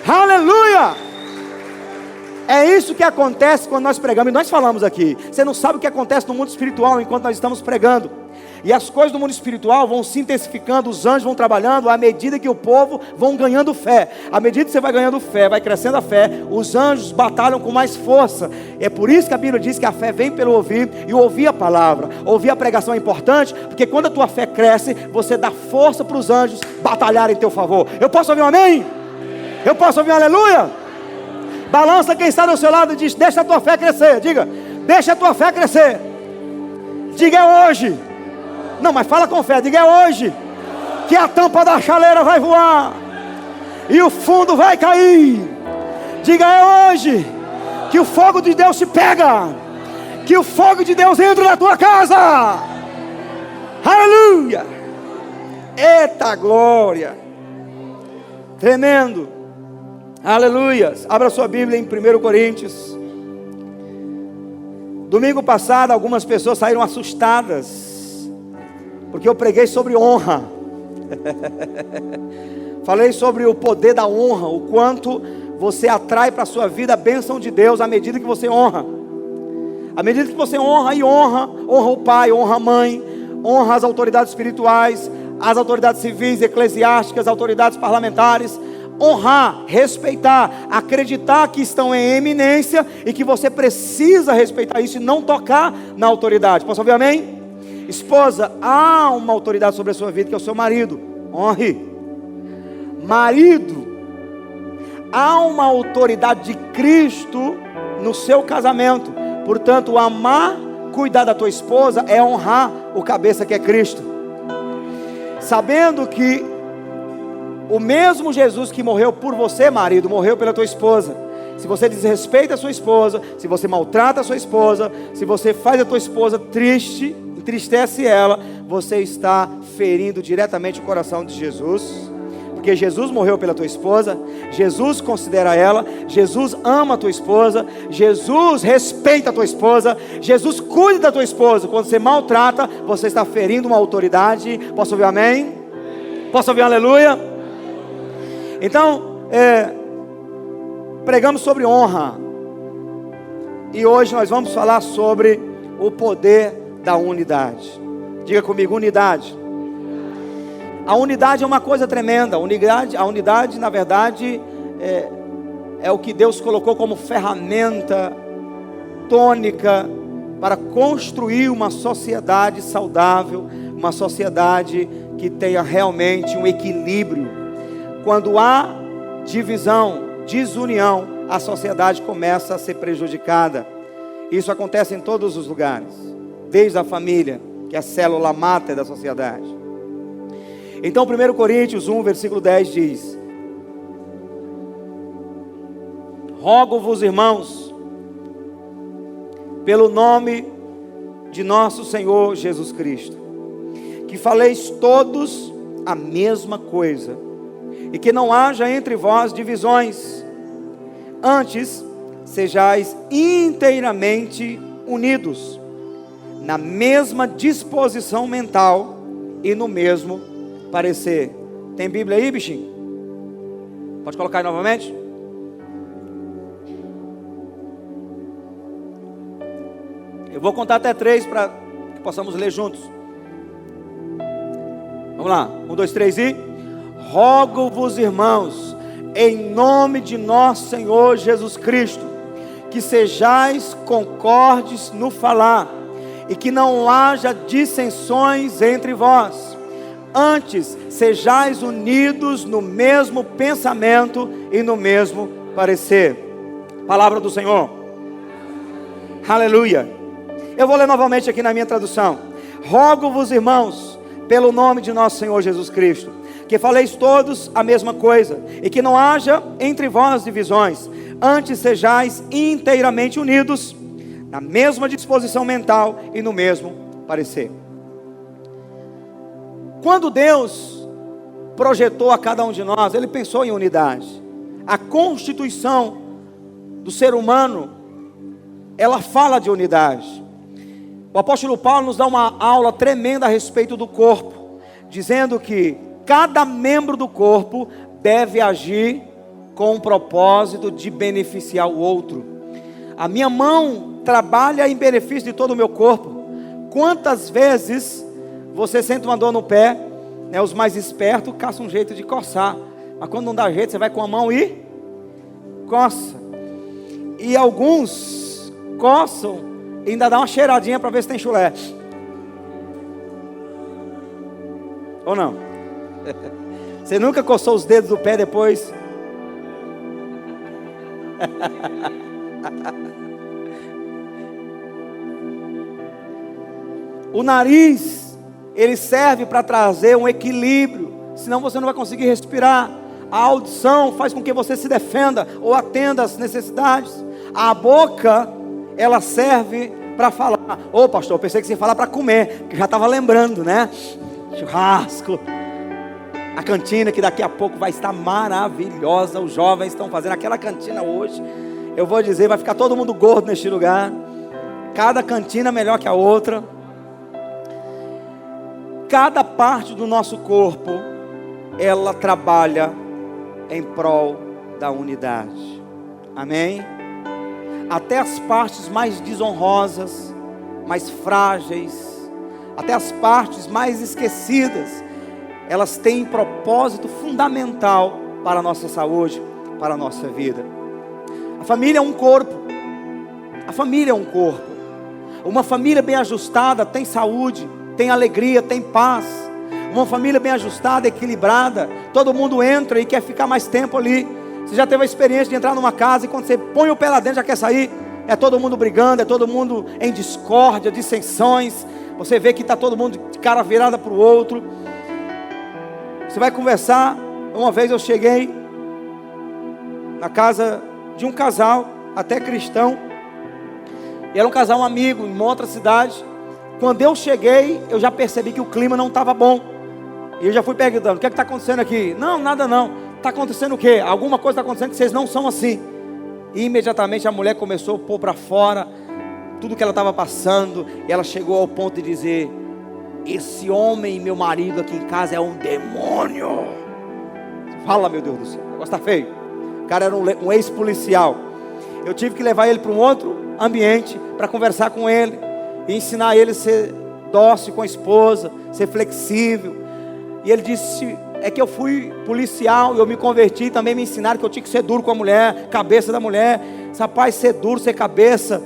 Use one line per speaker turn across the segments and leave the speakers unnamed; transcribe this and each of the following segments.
Aleluia! É isso que acontece quando nós pregamos. E nós falamos aqui, você não sabe o que acontece no mundo espiritual enquanto nós estamos pregando. E as coisas do mundo espiritual vão se intensificando, os anjos vão trabalhando à medida que o povo vão ganhando fé. À medida que você vai ganhando fé, vai crescendo a fé, os anjos batalham com mais força. É por isso que a Bíblia diz que a fé vem pelo ouvir, e ouvir a palavra. Ouvir a pregação é importante, porque quando a tua fé cresce, você dá força para os anjos batalharem em teu favor. Eu posso ouvir um amém? Eu posso ouvir um aleluia? Balança quem está do seu lado e diz: deixa a tua fé crescer. Diga: deixa a tua fé crescer. Diga: é hoje. Não, mas fala com fé. Diga: é hoje que a tampa da chaleira vai voar e o fundo vai cair. Diga: é hoje que o fogo de Deus te pega, que o fogo de Deus entra na tua casa. Aleluia! Eita glória! Tremendo! Aleluia! Abra sua Bíblia em 1 Coríntios. Domingo passado algumas pessoas saíram assustadas porque eu preguei sobre honra. Falei sobre o poder da honra, o quanto você atrai para a sua vida a bênção de Deus à medida que você honra. À medida que você honra e honra o pai, honra a mãe, honra as autoridades espirituais, as autoridades civis, eclesiásticas, autoridades parlamentares. Honrar, respeitar, acreditar que estão em eminência e que você precisa respeitar isso e não tocar na autoridade. Posso ouvir amém? Esposa, há uma autoridade sobre a sua vida que é o seu marido. Honre. Marido, há uma autoridade de Cristo no seu casamento. Portanto, amar, cuidar da tua esposa é honrar o cabeça que é Cristo. Sabendo que o mesmo Jesus que morreu por você, marido, morreu pela tua esposa. Se você desrespeita a sua esposa, se você maltrata a sua esposa, se você faz a tua esposa triste, entristece ela, você está ferindo diretamente o coração de Jesus. Porque Jesus morreu pela tua esposa, Jesus considera ela, Jesus ama a tua esposa, Jesus respeita a tua esposa, Jesus cuida da tua esposa. Quando você maltrata, você está ferindo uma autoridade. Posso ouvir amém? Posso ouvir um aleluia? Então, pregamos sobre honra. E hoje nós vamos falar sobre o poder da unidade. Diga comigo: unidade. A unidade é uma coisa tremenda. A unidade, na verdade, é o que Deus colocou como ferramenta tônica para construir uma sociedade saudável, uma sociedade que tenha realmente um equilíbrio. Quando há divisão, desunião, a sociedade começa a ser prejudicada. Isso acontece em todos os lugares, desde a família, que é a célula máter da sociedade. Então 1 Coríntios 1, versículo 10 diz: rogo-vos, irmãos, pelo nome de nosso Senhor Jesus Cristo, que faleis todos a mesma coisa, e que não haja entre vós divisões, antes sejais inteiramente unidos, na mesma disposição mental e no mesmo parecer. Tem Bíblia aí, bichinho? Pode colocar aí novamente? Eu vou contar até 3 para que possamos ler juntos. Vamos lá, 1, 2, 3 e... rogo-vos, irmãos, em nome de nosso Senhor Jesus Cristo, que sejais concordes no falar, e que não haja dissensões entre vós. Antes, sejais unidos no mesmo pensamento e no mesmo parecer. Palavra do Senhor. Aleluia. Eu vou ler novamente aqui na minha tradução. Rogo-vos, irmãos, pelo nome de nosso Senhor Jesus Cristo, que faleis todos a mesma coisa, e que não haja entre vós divisões. Antes, sejais inteiramente unidos, na mesma disposição mental e no mesmo parecer. Quando Deus projetou a cada um de nós, Ele pensou em unidade. A constituição do ser humano, ela fala de unidade. O apóstolo Paulo nos dá uma aula tremenda a respeito do corpo, dizendo que cada membro do corpo deve agir com o propósito de beneficiar o outro. A minha mão trabalha em benefício de todo o meu corpo. Quantas vezes você sente uma dor no pé, né? Os mais espertos caçam um jeito de coçar, mas quando não dá jeito, você vai com a mão e coça. E alguns coçam e ainda dá uma cheiradinha para ver se tem chulé. Ou não? Você nunca coçou os dedos do pé depois? O nariz, ele serve para trazer um equilíbrio, senão você não vai conseguir respirar. A audição faz com que você se defenda ou atenda às necessidades. A boca, ela serve para falar. Ô pastor, eu pensei que você ia falar para comer, que já estava lembrando, né? Churrasco, a cantina que daqui a pouco vai estar maravilhosa. Os jovens estão fazendo aquela cantina hoje. Eu vou dizer, vai ficar todo mundo gordo neste lugar. Cada cantina melhor que a outra. Cada parte do nosso corpo, ela trabalha em prol da unidade. Amém? Até as partes mais desonrosas, mais frágeis, até as partes mais esquecidas, elas têm propósito fundamental para a nossa saúde, para a nossa vida. A família é um corpo. A família é um corpo. Uma família bem ajustada tem saúde, tem alegria, tem paz. Uma família bem ajustada, equilibrada, todo mundo entra e quer ficar mais tempo ali. Você já teve a experiência de entrar numa casa e quando você põe o pé lá dentro já quer sair? É todo mundo brigando, é todo mundo em discórdia, dissensões. Você vê que está todo mundo de cara virada para o outro. Você vai conversar. Uma vez eu cheguei na casa de um casal, até cristão, e era um casal amigo, em uma outra cidade. Quando eu cheguei, eu já percebi que o clima não estava bom. E eu já fui perguntando, o que é que está acontecendo aqui? Não, nada não. Está acontecendo o quê? Alguma coisa está acontecendo que vocês não são assim. E imediatamente a mulher começou a pôr para fora tudo que ela estava passando. E ela chegou ao ponto de dizer: esse homem, meu marido aqui em casa, é um demônio. Fala, meu Deus do céu, o negócio está feio. O cara era um ex-policial. Eu tive que levar ele para um outro ambiente para conversar com ele e ensinar ele a ser dócil com a esposa, ser flexível. E ele disse: é que eu fui policial e eu me converti, também me ensinaram que eu tinha que ser duro com a mulher, cabeça da mulher. Rapaz, ser duro, ser cabeça,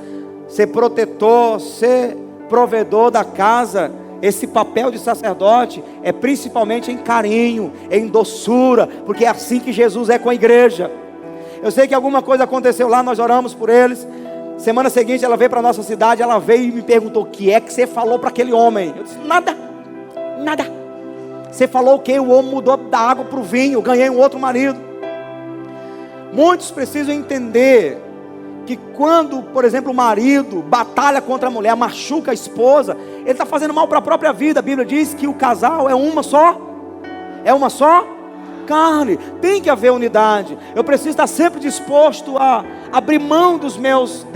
ser protetor, ser provedor da casa. Esse papel de sacerdote é principalmente em carinho, em doçura, porque é assim que Jesus é com a igreja. Eu sei que alguma coisa aconteceu lá, nós oramos por eles. Semana seguinte ela veio para a nossa cidade, ela veio e me perguntou: o que é que você falou para aquele homem? Eu disse: nada. Você falou o quê? O homem mudou da água para o vinho, ganhei um outro marido. Muitos precisam entender que quando, por exemplo, o marido batalha contra a mulher, machuca a esposa, ele está fazendo mal para a própria vida. A Bíblia diz que o casal é uma só carne. Tem que haver unidade. Eu preciso estar sempre disposto a abrir mão dos meus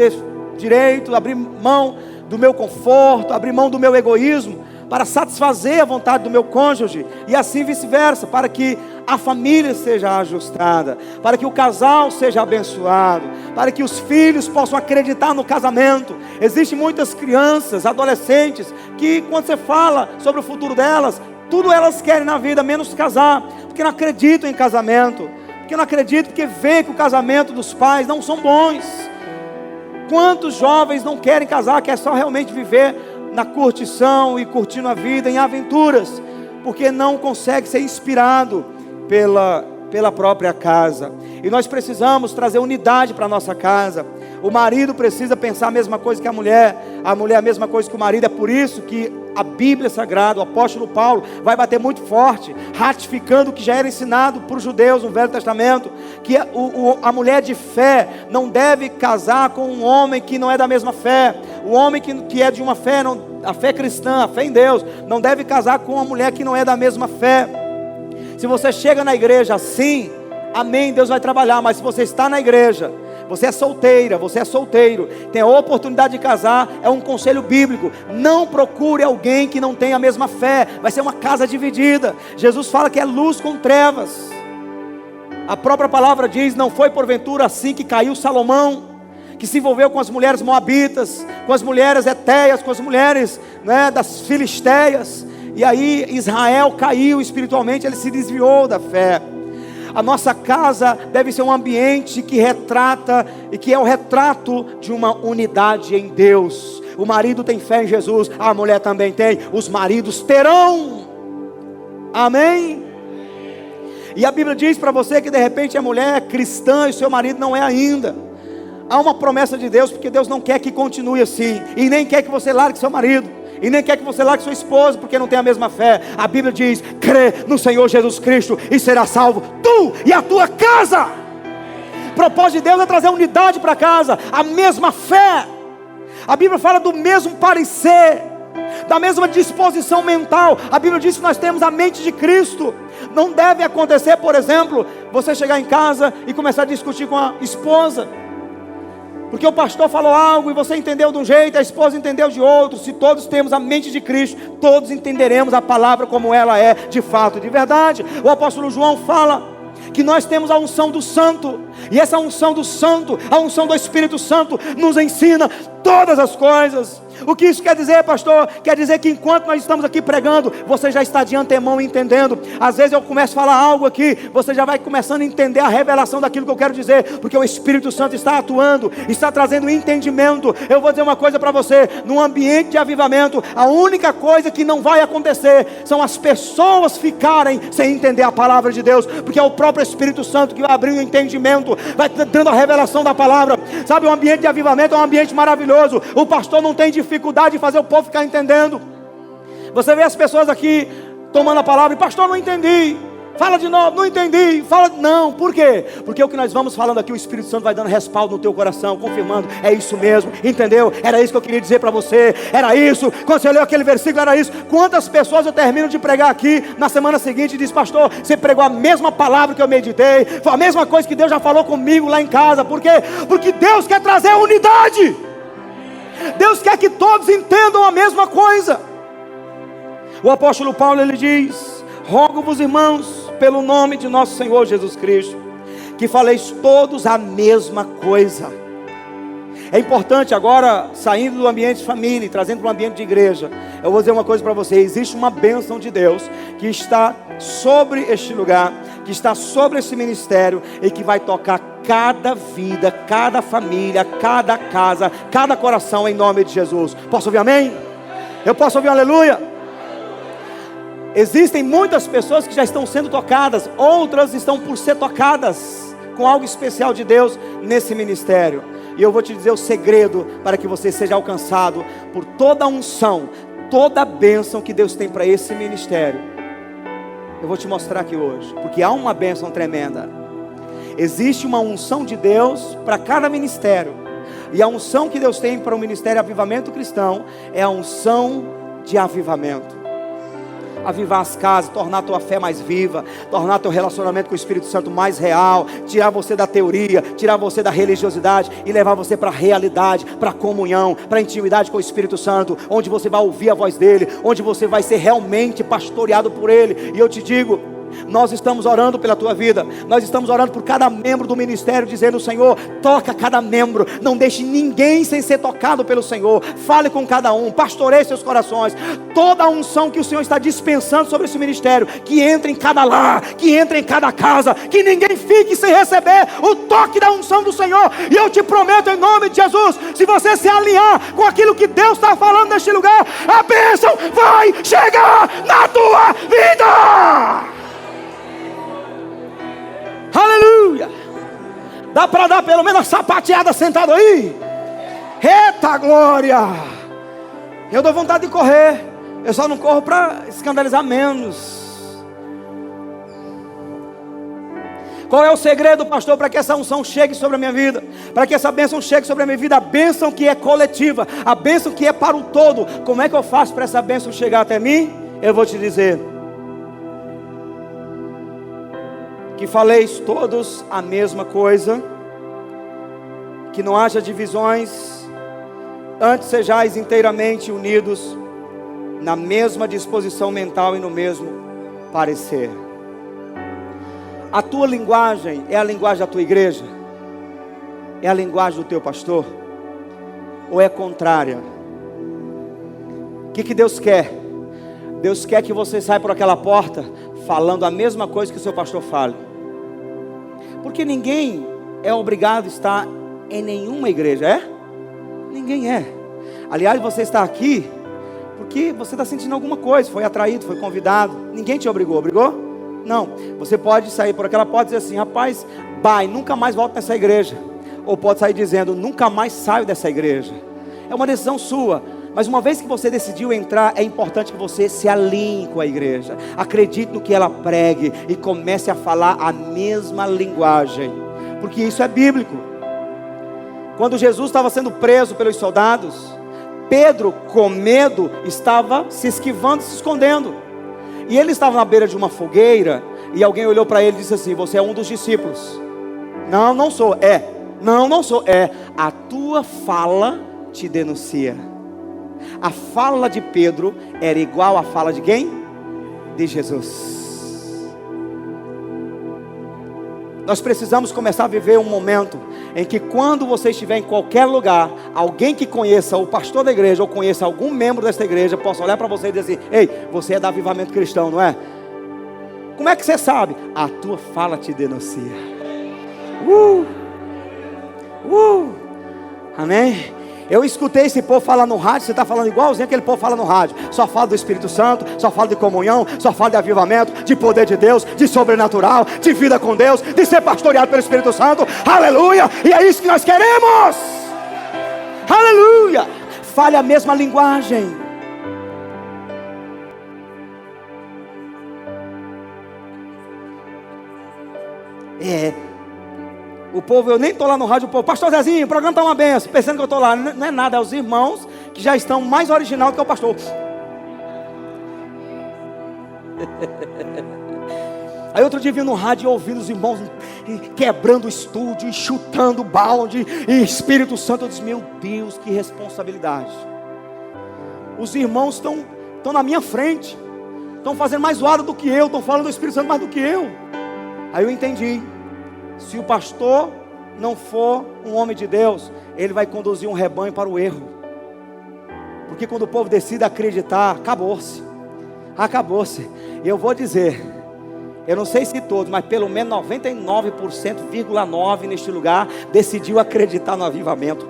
direitos, abrir mão do meu conforto, abrir mão do meu egoísmo, para satisfazer a vontade do meu cônjuge, e assim vice-versa, para que a família seja ajustada, para que o casal seja abençoado, para que os filhos possam acreditar no casamento. Existem muitas crianças, adolescentes, que quando você fala sobre o futuro delas, tudo elas querem na vida, menos casar, porque não acreditam em casamento, porque não acreditam, porque vê que o casamento dos pais não são bons. Quantos jovens não querem casar, quer só realmente viver na curtição e curtindo a vida em aventuras, porque não consegue ser inspirado pela própria casa. E nós precisamos trazer unidade para a nossa casa. O marido precisa pensar a mesma coisa que a mulher a mesma coisa que o marido. É por isso que a Bíblia Sagrada, o apóstolo Paulo, vai bater muito forte, ratificando o que já era ensinado para os judeus no Velho Testamento, que a mulher de fé não deve casar com um homem que não é da mesma fé. O homem que é de uma fé, a fé cristã, a fé em Deus, não deve casar com uma mulher que não é da mesma fé. Se você chega na igreja assim, amém, Deus vai trabalhar. Mas se você está na igreja, você é solteira, você é solteiro, tem a oportunidade de casar, é um conselho bíblico: não procure alguém que não tenha a mesma fé. Vai ser uma casa dividida. Jesus fala que é luz com trevas. A própria palavra diz: não foi porventura assim que caiu Salomão, que se envolveu com as mulheres moabitas, com as mulheres etéias, com as mulheres, né, das filisteias, e aí Israel caiu espiritualmente, ele se desviou da fé. A nossa casa deve ser um ambiente que retrata, e que é o retrato de uma unidade em Deus. O marido tem fé em Jesus, a mulher também tem, os maridos terão. Amém? E a Bíblia diz para você que de repente a mulher é cristã e o seu marido não é ainda. Há uma promessa de Deus, porque Deus não quer que continue assim, e nem quer que você largue seu marido, e nem quer que você largue sua esposa, porque não tem a mesma fé. A Bíblia diz: crê no Senhor Jesus Cristo e será salvo, tu e a tua casa. O propósito de Deus é trazer unidade para casa, a mesma fé. A Bíblia fala do mesmo parecer, da mesma disposição mental. A Bíblia diz que nós temos a mente de Cristo. Não deve acontecer, por exemplo, você chegar em casa e começar a discutir com a esposa, porque o pastor falou algo e você entendeu de um jeito, a esposa entendeu de outro. Se todos temos a mente de Cristo, todos entenderemos a palavra como ela é de fato, de verdade. O apóstolo João fala que nós temos a unção do Santo, e essa unção do Santo, a unção do Espírito Santo, nos ensina todas as coisas. O que isso quer dizer, pastor? Quer dizer que enquanto nós estamos aqui pregando, você já está de antemão entendendo. Às vezes eu começo a falar algo aqui, você já vai começando a entender a revelação daquilo que eu quero dizer, porque o Espírito Santo está atuando, está trazendo entendimento. Eu vou dizer uma coisa para você: num ambiente de avivamento, a única coisa que não vai acontecer são as pessoas ficarem sem entender a palavra de Deus, porque é o próprio Espírito Santo que vai abrir o entendimento, vai dando a revelação da palavra. Sabe, um ambiente de avivamento é um ambiente maravilhoso. O pastor não tem dificuldade de fazer o povo ficar entendendo. Você vê as pessoas aqui tomando a palavra e: pastor, não entendi, fala de novo, não entendi, fala. Não, por quê? Porque o que nós vamos falando aqui, o Espírito Santo vai dando respaldo no teu coração, confirmando: é isso mesmo, entendeu? Era isso que eu queria dizer para você, era isso. Quando você leu aquele versículo, era isso. Quantas pessoas eu termino de pregar aqui, na semana seguinte diz: pastor, você pregou a mesma palavra que eu meditei, foi a mesma coisa que Deus já falou comigo lá em casa. Por quê? Porque Deus quer trazer unidade. Deus quer que todos entendam a mesma coisa. O apóstolo Paulo, ele diz: rogo-vos, irmãos, pelo nome de nosso Senhor Jesus Cristo, que faleis todos a mesma coisa. É importante agora, saindo do ambiente de família e trazendo para o ambiente de igreja, eu vou dizer uma coisa para você: existe uma bênção de Deus que está sobre este lugar, que está sobre esse ministério, e que vai tocar cada vida, cada família, cada casa, cada coração, em nome de Jesus. Posso ouvir amém? Eu posso ouvir um aleluia? Existem muitas pessoas que já estão sendo tocadas, outras estão por ser tocadas com algo especial de Deus nesse ministério. E eu vou te dizer o segredo para que você seja alcançado por toda a unção, toda a bênção que Deus tem para esse ministério. Eu vou te mostrar aqui hoje, porque há uma bênção tremenda. Existe uma unção de Deus para cada ministério, e a unção que Deus tem para o ministério Avivamento Cristão é a unção de avivamento. Avivar as casas, tornar a tua fé mais viva, tornar teu relacionamento com o Espírito Santo mais real, tirar você da teoria, tirar você da religiosidade e levar você para a realidade, para a comunhão, para a intimidade com o Espírito Santo, onde você vai ouvir a voz dele, onde você vai ser realmente pastoreado por ele. E eu te digo, nós estamos orando pela tua vida, nós estamos orando por cada membro do ministério, dizendo: Senhor, toca cada membro, não deixe ninguém sem ser tocado pelo Senhor. Fale com cada um, pastoreie seus corações. Toda a unção que o Senhor está dispensando sobre esse ministério, que entre em cada lar, que entre em cada casa, que ninguém fique sem receber o toque da unção do Senhor. E eu te prometo, em nome de Jesus, se você se alinhar com aquilo que Deus está falando neste lugar, a bênção vai chegar na tua vida. Aleluia! Dá para dar pelo menos uma sapateada sentado aí? Eita glória! Eu dou vontade de correr, eu só não corro para escandalizar menos. Qual é o segredo, pastor, para que essa unção chegue sobre a minha vida? Para que essa bênção chegue sobre a minha vida? A bênção que é coletiva, a bênção que é para o todo. Como é que eu faço para essa bênção chegar até mim? Eu vou te dizer: que faleis todos a mesma coisa, que não haja divisões, antes sejais inteiramente unidos na mesma disposição mental e no mesmo parecer. A tua linguagem é a linguagem da tua igreja? É a linguagem do teu pastor? Ou é contrária? O que Deus quer? Deus quer que você saia por aquela porta falando a mesma coisa que o seu pastor fale. Porque ninguém é obrigado a estar em nenhuma igreja, é? Ninguém é. Aliás, você está aqui porque você está sentindo alguma coisa, foi atraído, foi convidado. Ninguém te obrigou, obrigou? Não. Você pode sair por aquela porta e dizer assim: rapaz, bye, nunca mais volto nessa igreja. Ou pode sair dizendo: nunca mais saio dessa igreja. É uma decisão sua. Mas uma vez que você decidiu entrar, é importante que você se alinhe com a igreja. Acredite no que ela pregue e comece a falar a mesma linguagem. Porque isso é bíblico. Quando Jesus estava sendo preso pelos soldados, Pedro, com medo, estava se esquivando, se escondendo. E ele estava na beira de uma fogueira, e alguém olhou para ele e disse assim: você é um dos discípulos. Não, não sou. Não, não sou. A tua fala te denuncia. A fala de Pedro era igual à fala de quem? De Jesus. Nós precisamos começar a viver um momento em que, quando você estiver em qualquer lugar, alguém que conheça o pastor da igreja ou conheça algum membro desta igreja possa olhar para você e dizer assim: ei, você é da Avivamento Cristão, não é? Como é que você sabe? A tua fala te denuncia. Amém? Eu escutei esse povo falar no rádio. Você está falando igualzinho aquele povo fala no rádio. Só fala do Espírito Santo, só fala de comunhão, só fala de avivamento, de poder de Deus, de sobrenatural, de vida com Deus, de ser pastoreado pelo Espírito Santo. Aleluia! E é isso que nós queremos. Aleluia! Fale a mesma linguagem. O povo, eu nem estou lá no rádio, o povo: pastor Zezinho, o programa está uma benção, pensando que eu estou lá. Não é nada, é os irmãos que já estão mais original do que o pastor. Aí outro dia vim no rádio e ouvindo os irmãos quebrando o estúdio e chutando o balde e Espírito Santo. Eu disse: meu Deus, que responsabilidade. Os irmãos estão na minha frente, estão fazendo mais zoada do que eu, estão falando do Espírito Santo mais do que eu. Aí eu entendi: se o pastor não for um homem de Deus, ele vai conduzir um rebanho para o erro. Porque quando o povo decide acreditar, acabou-se. E eu vou dizer, eu não sei se todos, mas pelo menos 99,9% neste lugar decidiu acreditar no avivamento.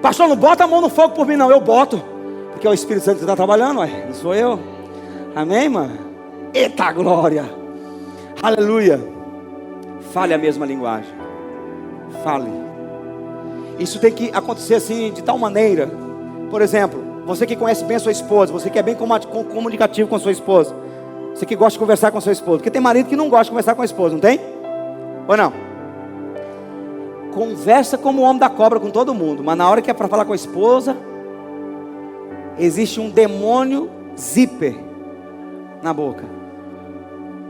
Pastor, não bota a mão no fogo por mim não. Eu boto, porque é o Espírito Santo que está trabalhando, não sou eu. Amém, mano? Eita glória, aleluia. Fale a mesma linguagem. Fale. Isso tem que acontecer assim, de tal maneira. Por exemplo, você que conhece bem a sua esposa, você que é bem comunicativo com a sua esposa, você que gosta de conversar com a sua esposa. Porque tem marido que não gosta de conversar com a esposa, não tem? Ou não? Conversa como o homem da cobra com todo mundo, mas na hora que é para falar com a esposa, existe um demônio zíper na boca.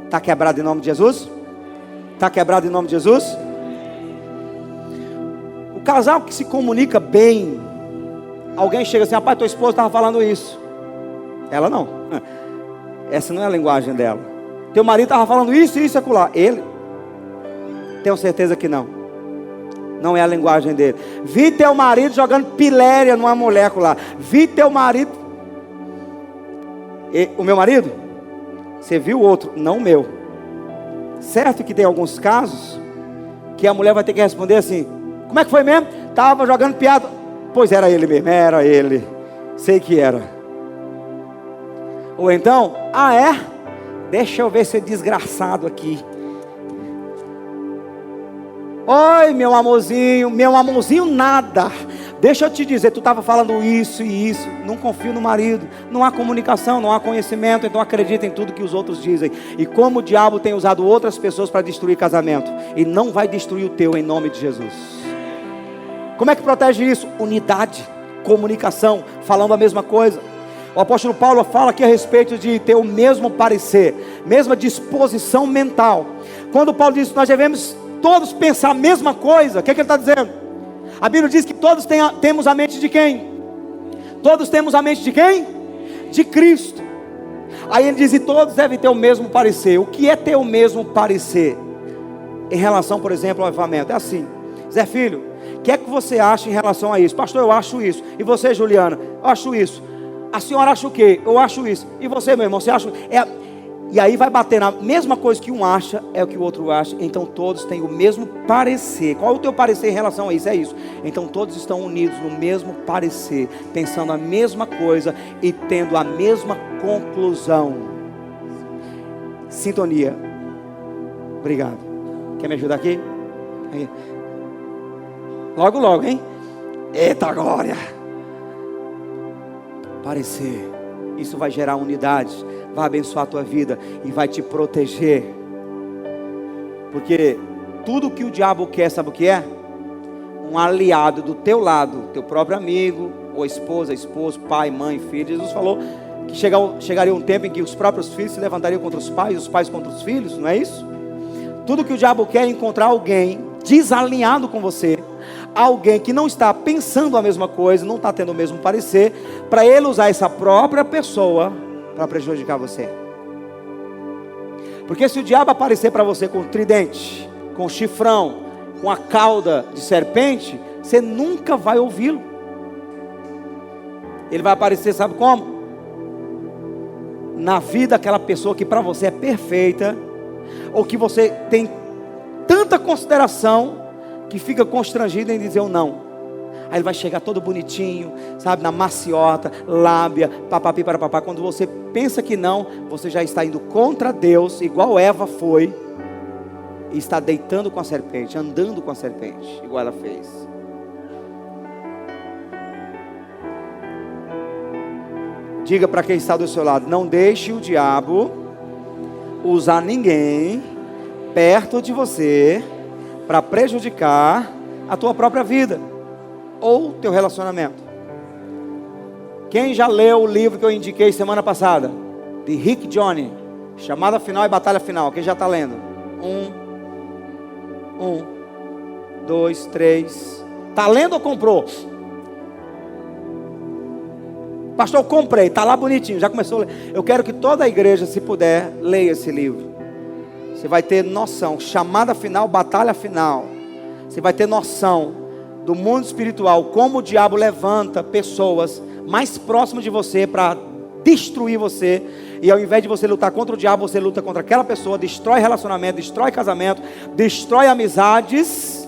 Está quebrado em nome de Jesus? Está quebrado em nome de Jesus? O casal que se comunica bem, alguém chega assim: rapaz, tua esposa estava falando isso. Ela não. Essa não é a linguagem dela. Teu marido estava falando isso e isso e acolá. Ele? Tenho certeza que não. Não é a linguagem dele. Vi teu marido jogando piléria numa mulher lá. Vi teu marido. O meu marido? Você viu o outro, não o meu. Certo que tem alguns casos que a mulher vai ter que responder assim: como é que foi mesmo? Estava jogando piada. Pois era ele mesmo, era ele. Sei que era. Ou então: deixa eu ver esse desgraçado aqui. Oi, meu amorzinho nada. Deixa eu te dizer, tu estava falando isso e isso. Não confio no marido. Não há comunicação, não há conhecimento. Então acredita em tudo que os outros dizem. E como o diabo tem usado outras pessoas para destruir casamento, e não vai destruir o teu em nome de Jesus. Como é que protege isso? Unidade, comunicação, falando a mesma coisa. O apóstolo Paulo fala aqui a respeito de ter o mesmo parecer, mesma disposição mental. Quando Paulo diz que nós devemos todos pensar a mesma coisa, o que ele está dizendo? A Bíblia diz que todos temos a mente de quem? Todos temos a mente de quem? De Cristo. Aí ele diz, e todos devem ter o mesmo parecer. O que é ter o mesmo parecer? Em relação, por exemplo, ao avivamento. É assim, Zé Filho, o que é que você acha em relação a isso? Pastor, eu acho isso. E você, Juliana? Eu acho isso. A senhora acha o quê? Eu acho isso. E você, meu irmão, você acha? E aí vai bater na mesma coisa que um acha, é o que o outro acha. Então todos têm o mesmo parecer. Qual é o teu parecer em relação a isso? É isso. Então todos estão unidos no mesmo parecer, pensando a mesma coisa e tendo a mesma conclusão. Sintonia. Obrigado. Quer me ajudar aqui? Aí. Logo, logo, hein? Eita glória! Parecer. Isso vai gerar unidade, vai abençoar a tua vida e vai te proteger. Porque tudo que o diabo quer, sabe o que é? Um aliado do teu lado, teu próprio amigo, ou esposa, esposo, pai, mãe, filho. Jesus falou que chegaria um tempo em que os próprios filhos se levantariam contra os pais contra os filhos, não é isso? Tudo que o diabo quer é encontrar alguém desalinhado com você, alguém que não está pensando a mesma coisa, não está tendo o mesmo parecer, para ele usar essa própria pessoa para prejudicar você. Porque se o diabo aparecer para você com tridente, com chifrão, com a cauda de serpente, você nunca vai ouvi-lo. Ele vai aparecer, sabe como? Na vida daquela pessoa que para você é perfeita, ou que você tem tanta consideração, que fica constrangido em dizer um não. Aí ele vai chegar todo bonitinho, sabe, na maciota, lábia, papapi para papá. Quando você pensa que não, você já está indo contra Deus, igual Eva foi, e está deitando com a serpente, andando com a serpente, igual ela fez. Diga para quem está do seu lado, não deixe o diabo usar ninguém perto de você para prejudicar a tua própria vida ou teu relacionamento. Quem já leu o livro que eu indiquei semana passada, de Rick Joyner, Chamada Final e Batalha Final? Quem já está lendo? 2, 3. Está lendo ou comprou? Pastor, eu comprei, está lá bonitinho, já começou a ler. Eu quero que toda a igreja, se puder, leia esse livro. Você vai ter noção, chamada final, batalha final. Você vai ter noção do mundo espiritual, como o diabo levanta pessoas mais próximas de você para destruir você. E ao invés de você lutar contra o diabo, você luta contra aquela pessoa, destrói relacionamento, destrói casamento, destrói amizades.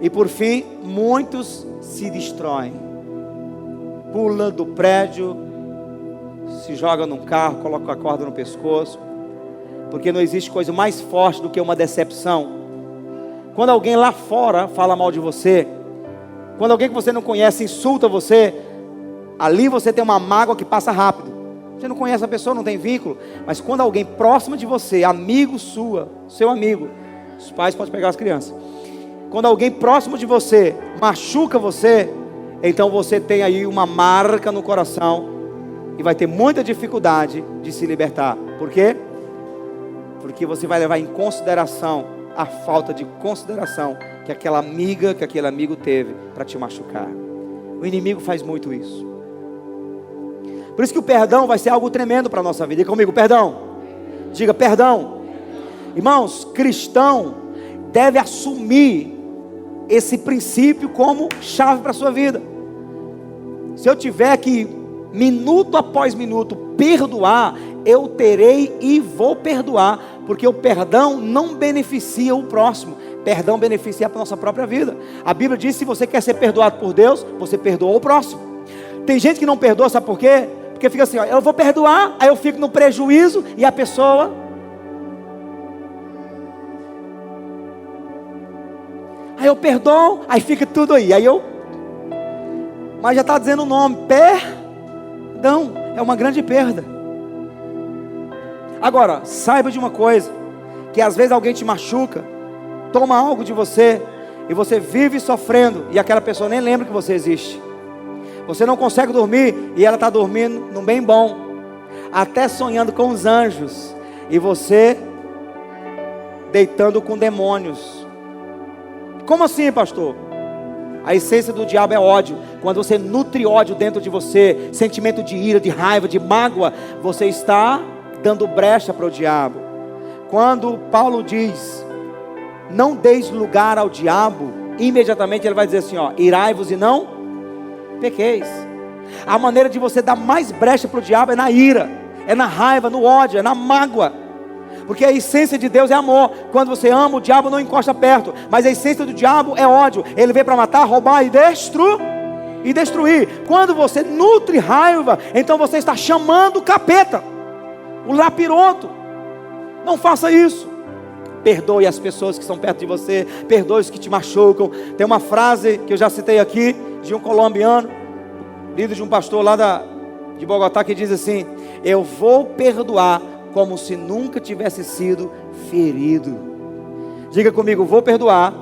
E por fim, muitos se destroem. Pula do prédio, se joga num carro, coloca a corda no pescoço. Porque não existe coisa mais forte do que uma decepção. Quando alguém lá fora fala mal de você, quando alguém que você não conhece insulta você, ali você tem uma mágoa que passa rápido. Você não conhece a pessoa, não tem vínculo. Mas quando alguém próximo de você, amigo seu amigo, os pais podem pegar as crianças. Quando alguém próximo de você machuca você, então você tem aí uma marca no coração e vai ter muita dificuldade de se libertar. Por quê? Porque você vai levar em consideração a falta de consideração que aquela amiga, que aquele amigo teve para te machucar. O inimigo faz muito isso. Por isso que o perdão vai ser algo tremendo para a nossa vida. Diga comigo, perdão. Diga perdão. Irmãos, cristão deve assumir esse princípio como chave para a sua vida. Se eu tiver que, minuto após minuto, perdoar, eu terei e vou perdoar, porque o perdão não beneficia o próximo, perdão beneficia a nossa própria vida. A Bíblia diz: se você quer ser perdoado por Deus, você perdoa o próximo. Tem gente que não perdoa, sabe por quê? Porque fica assim, ó, eu vou perdoar, aí eu fico no prejuízo, e a pessoa, aí eu perdoo, aí fica tudo aí, mas já está dizendo o nome, perdão, é uma grande perda. Agora, saiba de uma coisa, que às vezes alguém te machuca, toma algo de você, e você vive sofrendo, e aquela pessoa nem lembra que você existe. Você não consegue dormir, e ela está dormindo num bem bom, até sonhando com os anjos, e você deitando com demônios. Como assim, pastor? A essência do diabo é ódio. Quando você nutre ódio dentro de você, sentimento de ira, de raiva, de mágoa, você está dando brecha para o diabo. Quando Paulo diz, não deis lugar ao diabo, imediatamente ele vai dizer assim, irai-vos e não pequeis. A maneira de você dar mais brecha para o diabo é na ira, é na raiva, no ódio, é na mágoa. Porque a essência de Deus é amor. Quando você ama, o diabo não encosta perto. Mas a essência do diabo é ódio. Ele veio para matar, roubar e destruir. Quando você nutre raiva, então você está chamando o capeta, o lapiroto. Não faça isso. Perdoe as pessoas que estão perto de você. Perdoe os que te machucam. Tem uma frase que eu já citei aqui, de um colombiano, líder de um pastor lá de Bogotá, que diz assim: eu vou perdoar como se nunca tivesse sido ferido. Diga comigo, vou perdoar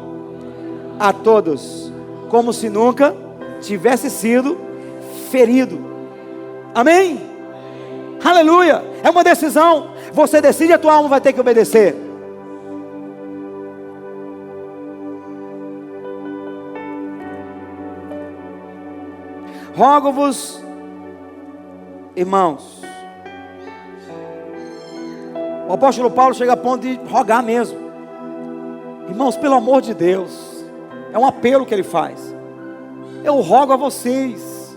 a todos como se nunca tivesse sido ferido. Amém? Aleluia. É uma decisão. Você decide, a tua alma vai ter que obedecer. Rogo-vos, irmãos. O apóstolo Paulo chega a ponto de rogar mesmo. Irmãos, pelo amor de Deus, é um apelo que ele faz. Eu rogo a vocês.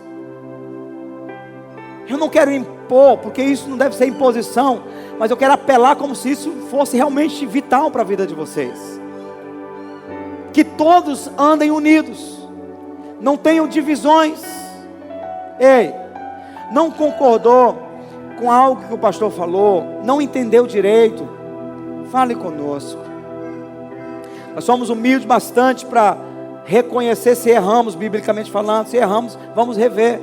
Eu não quero impor, porque isso não deve ser imposição, mas eu quero apelar como se isso fosse realmente vital para a vida de vocês. Que todos andem unidos, não tenham divisões. Ei, não concordou com algo que o pastor falou, não entendeu direito, fale conosco. Nós somos humildes bastante para reconhecer se erramos, biblicamente falando. Se erramos, vamos rever.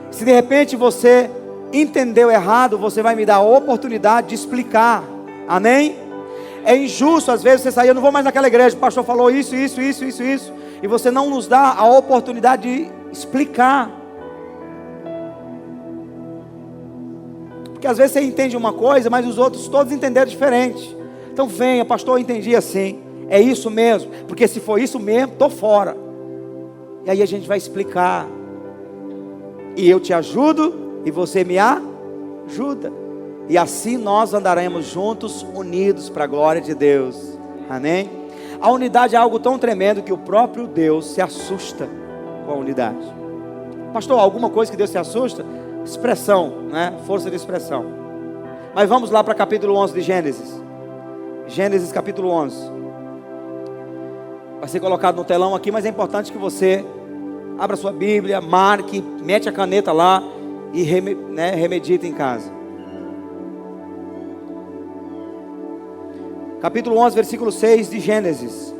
Se de repente você entendeu errado, você vai me dar a oportunidade de explicar. Amém? É injusto às vezes você sair, eu não vou mais naquela igreja, o pastor falou isso, e você não nos dá a oportunidade de explicar. Porque às vezes você entende uma coisa, mas os outros todos entenderam diferente. Então venha, pastor, eu entendi assim. É isso mesmo. Porque se for isso mesmo, estou fora. E aí a gente vai explicar. E eu te ajudo, e você me ajuda. E assim nós andaremos juntos, unidos para a glória de Deus. Amém? A unidade é algo tão tremendo que o próprio Deus se assusta com a unidade. Pastor, alguma coisa que Deus se assusta? Expressão, né? Força de expressão. Mas vamos lá para capítulo 11 de Gênesis. Gênesis capítulo 11. Vai ser colocado no telão aqui, mas é importante que você abra sua Bíblia, marque, mete a caneta lá e remedita em casa. Capítulo 11, versículo 6 de Gênesis.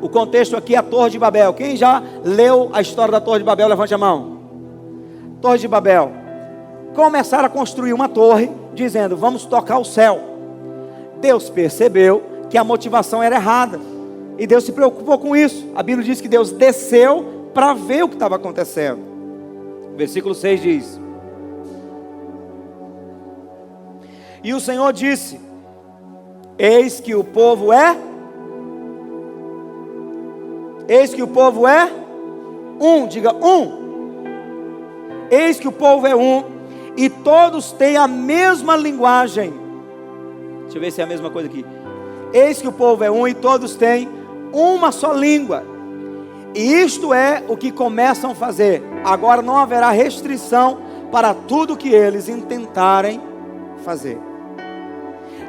O contexto aqui é a Torre de Babel. Quem já leu a história da Torre de Babel, levante a mão. Torre de Babel. Começaram a construir uma torre, dizendo, vamos tocar o céu. Deus percebeu que a motivação era errada. E Deus se preocupou com isso. A Bíblia diz que Deus desceu para ver o que estava acontecendo. Versículo 6 diz: e o Senhor disse, eis que o povo é um, diga um. Eis que o povo é um, e todos têm a mesma linguagem. Deixa eu ver se é a mesma coisa aqui. Eis que o povo é um, e todos têm uma só língua. E isto é o que começam a fazer. Agora não haverá restrição para tudo que eles intentarem fazer.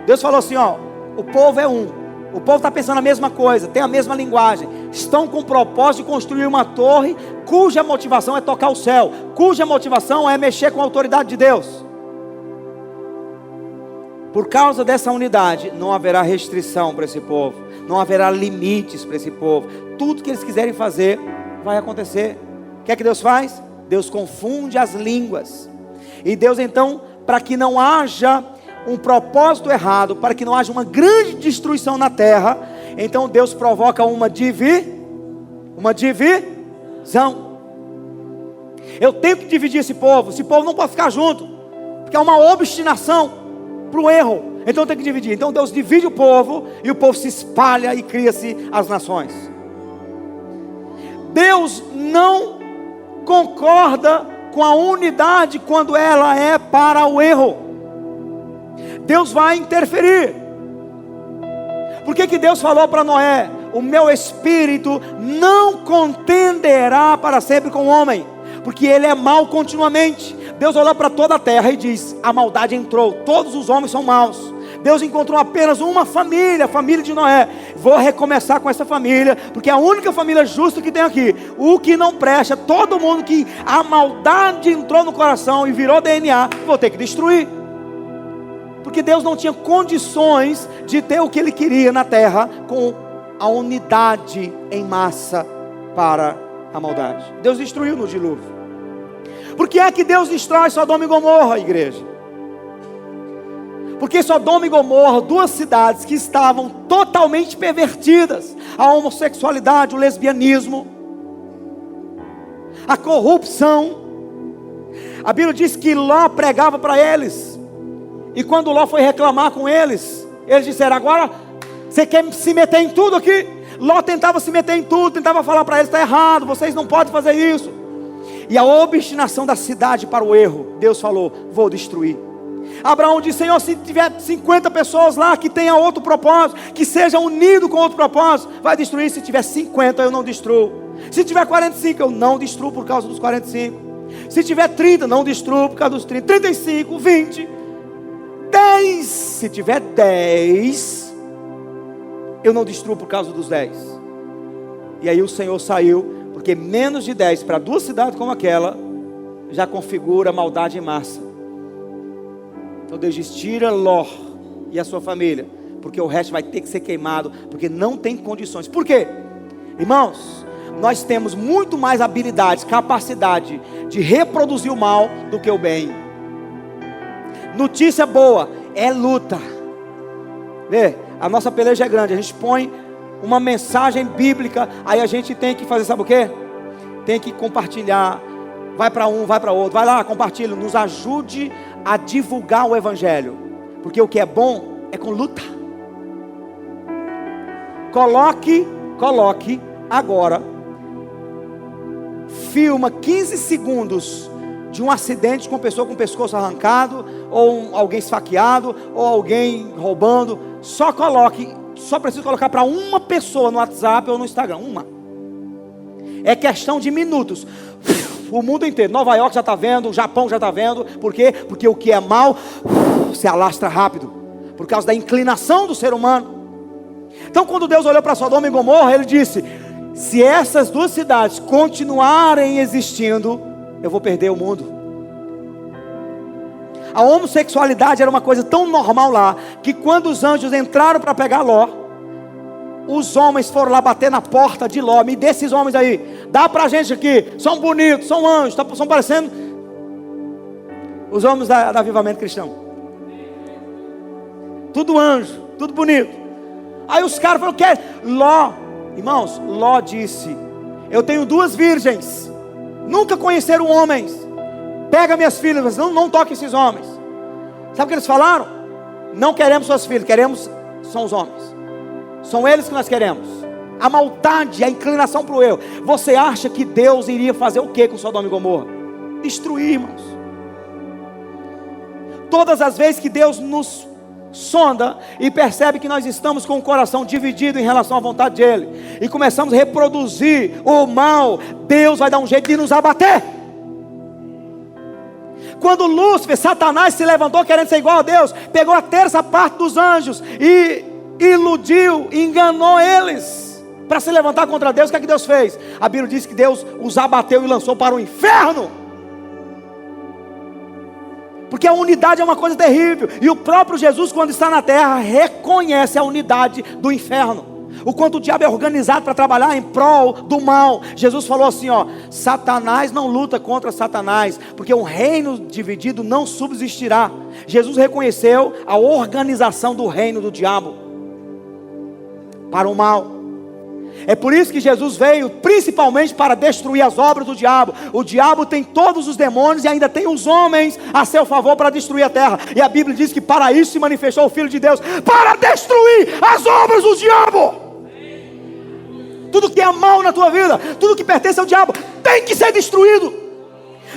Deus falou assim, o povo é um. O povo está pensando a mesma coisa, tem a mesma linguagem. Estão com o propósito de construir uma torre cuja motivação é tocar o céu, cuja motivação é mexer com a autoridade de Deus. Por causa dessa unidade, não haverá restrição para esse povo, não haverá limites para esse povo. Tudo que eles quiserem fazer, vai acontecer. O que é que Deus faz? Deus confunde as línguas. E Deus então, para que não haja um propósito errado, para que não haja uma grande destruição na terra, então Deus provoca uma divisão. Eu tenho que dividir esse povo não pode ficar junto, porque é uma obstinação para o erro, então eu tenho que dividir. Então Deus divide o povo, e o povo se espalha e cria-se as nações. Deus não concorda com a unidade quando ela é para o erro. Deus vai interferir. Por que Deus falou para Noé: o meu espírito não contenderá para sempre com o homem, porque ele é mau continuamente. Deus olhou para toda a terra e diz: a maldade entrou, todos os homens são maus. Deus encontrou apenas uma família, a família de Noé. Vou recomeçar com essa família, porque é a única família justa que tem aqui. O que não presta, todo mundo que a maldade entrou no coração e virou DNA, vou ter que destruir. Porque Deus não tinha condições de ter o que Ele queria na terra com a unidade em massa para a maldade. Deus destruiu no dilúvio. Por que é que Deus destrói Sodoma e Gomorra, igreja? Porque Sodoma e Gomorra, duas cidades que estavam totalmente pervertidas, a homossexualidade, o lesbianismo, a corrupção. A Bíblia diz que Ló pregava para eles, e quando Ló foi reclamar com eles, eles disseram: agora você quer se meter em tudo aqui? Ló tentava se meter em tudo, tentava falar para eles: está errado, vocês não podem fazer isso. E a obstinação da cidade para o erro, Deus falou: vou destruir. Abraão disse: Senhor, se tiver 50 pessoas lá que tenha outro propósito, que seja unido com outro propósito, vai destruir. Se tiver 50 eu não destruo. Se tiver 45 eu não destruo por causa dos 45. Se tiver 30 não destruo por causa dos 30. 35, 20, 10. Se tiver 10 eu não destruo por causa dos 10. E aí o Senhor saiu, porque menos de 10 para duas cidades como aquela já configura maldade em massa. Então Deus diz: tira Ló e a sua família, porque o resto vai ter que ser queimado, porque não tem condições. Por quê? Irmãos, nós temos muito mais habilidade, capacidade de reproduzir o mal do que o bem. Notícia boa, é luta. Vê, a nossa peleja é grande, a gente põe uma mensagem bíblica, aí a gente tem que fazer, sabe o quê? Tem que compartilhar. Vai para um, vai para outro, vai lá, compartilha, nos ajude a divulgar o Evangelho, porque o que é bom é com luta. Coloque agora, filma 15 segundos de um acidente com pessoa com o pescoço arrancado, ou alguém esfaqueado, ou alguém roubando. Só precisa colocar para uma pessoa no WhatsApp ou no Instagram, uma. É questão de minutos. O mundo inteiro, Nova York já está vendo, o Japão já está vendo. Por quê? Porque o que é mal se alastra rápido, por causa da inclinação do ser humano. Então quando Deus olhou para Sodoma e Gomorra, Ele disse: se essas duas cidades continuarem existindo, eu vou perder o mundo. A homossexualidade era uma coisa tão normal lá, que quando os anjos entraram para pegar Ló, os homens foram lá bater na porta de Ló: me dê esses homens aí, dá pra gente aqui, são bonitos, são anjos, são parecendo os homens da Avivamento Cristão, tudo anjo, tudo bonito. Aí os caras falaram: que Ló, irmãos, Ló disse: eu tenho duas virgens, nunca conheceram homens, pega minhas filhas, mas não toque esses homens. Sabe o que eles falaram? Não queremos suas filhas, são os homens. São eles que nós queremos. A maldade, a inclinação para o erro. Você acha que Deus iria fazer o que com Sodoma e Gomorra? Destruir, irmãos. Todas as vezes que Deus nos sonda e percebe que nós estamos com o coração dividido em relação à vontade dEle, e começamos a reproduzir o mal, Deus vai dar um jeito de nos abater. Quando Lúcifer, Satanás, se levantou querendo ser igual a Deus, pegou a terça parte dos anjos e iludiu, enganou eles para se levantar contra Deus. O que é que Deus fez? A Bíblia diz que Deus os abateu e lançou para o inferno, porque a unidade é uma coisa terrível. E o próprio Jesus, quando está na terra, reconhece a unidade do inferno, o quanto o diabo é organizado para trabalhar em prol do mal. Jesus falou assim: Satanás não luta contra Satanás, porque um reino dividido não subsistirá. Jesus reconheceu a organização do reino do diabo para o mal. É por isso que Jesus veio principalmente para destruir as obras do diabo. O diabo tem todos os demônios e ainda tem os homens a seu favor para destruir a terra. E a Bíblia diz que para isso se manifestou o Filho de Deus, para destruir as obras do diabo. Tudo que é mal na tua vida, tudo que pertence ao diabo, tem que ser destruído.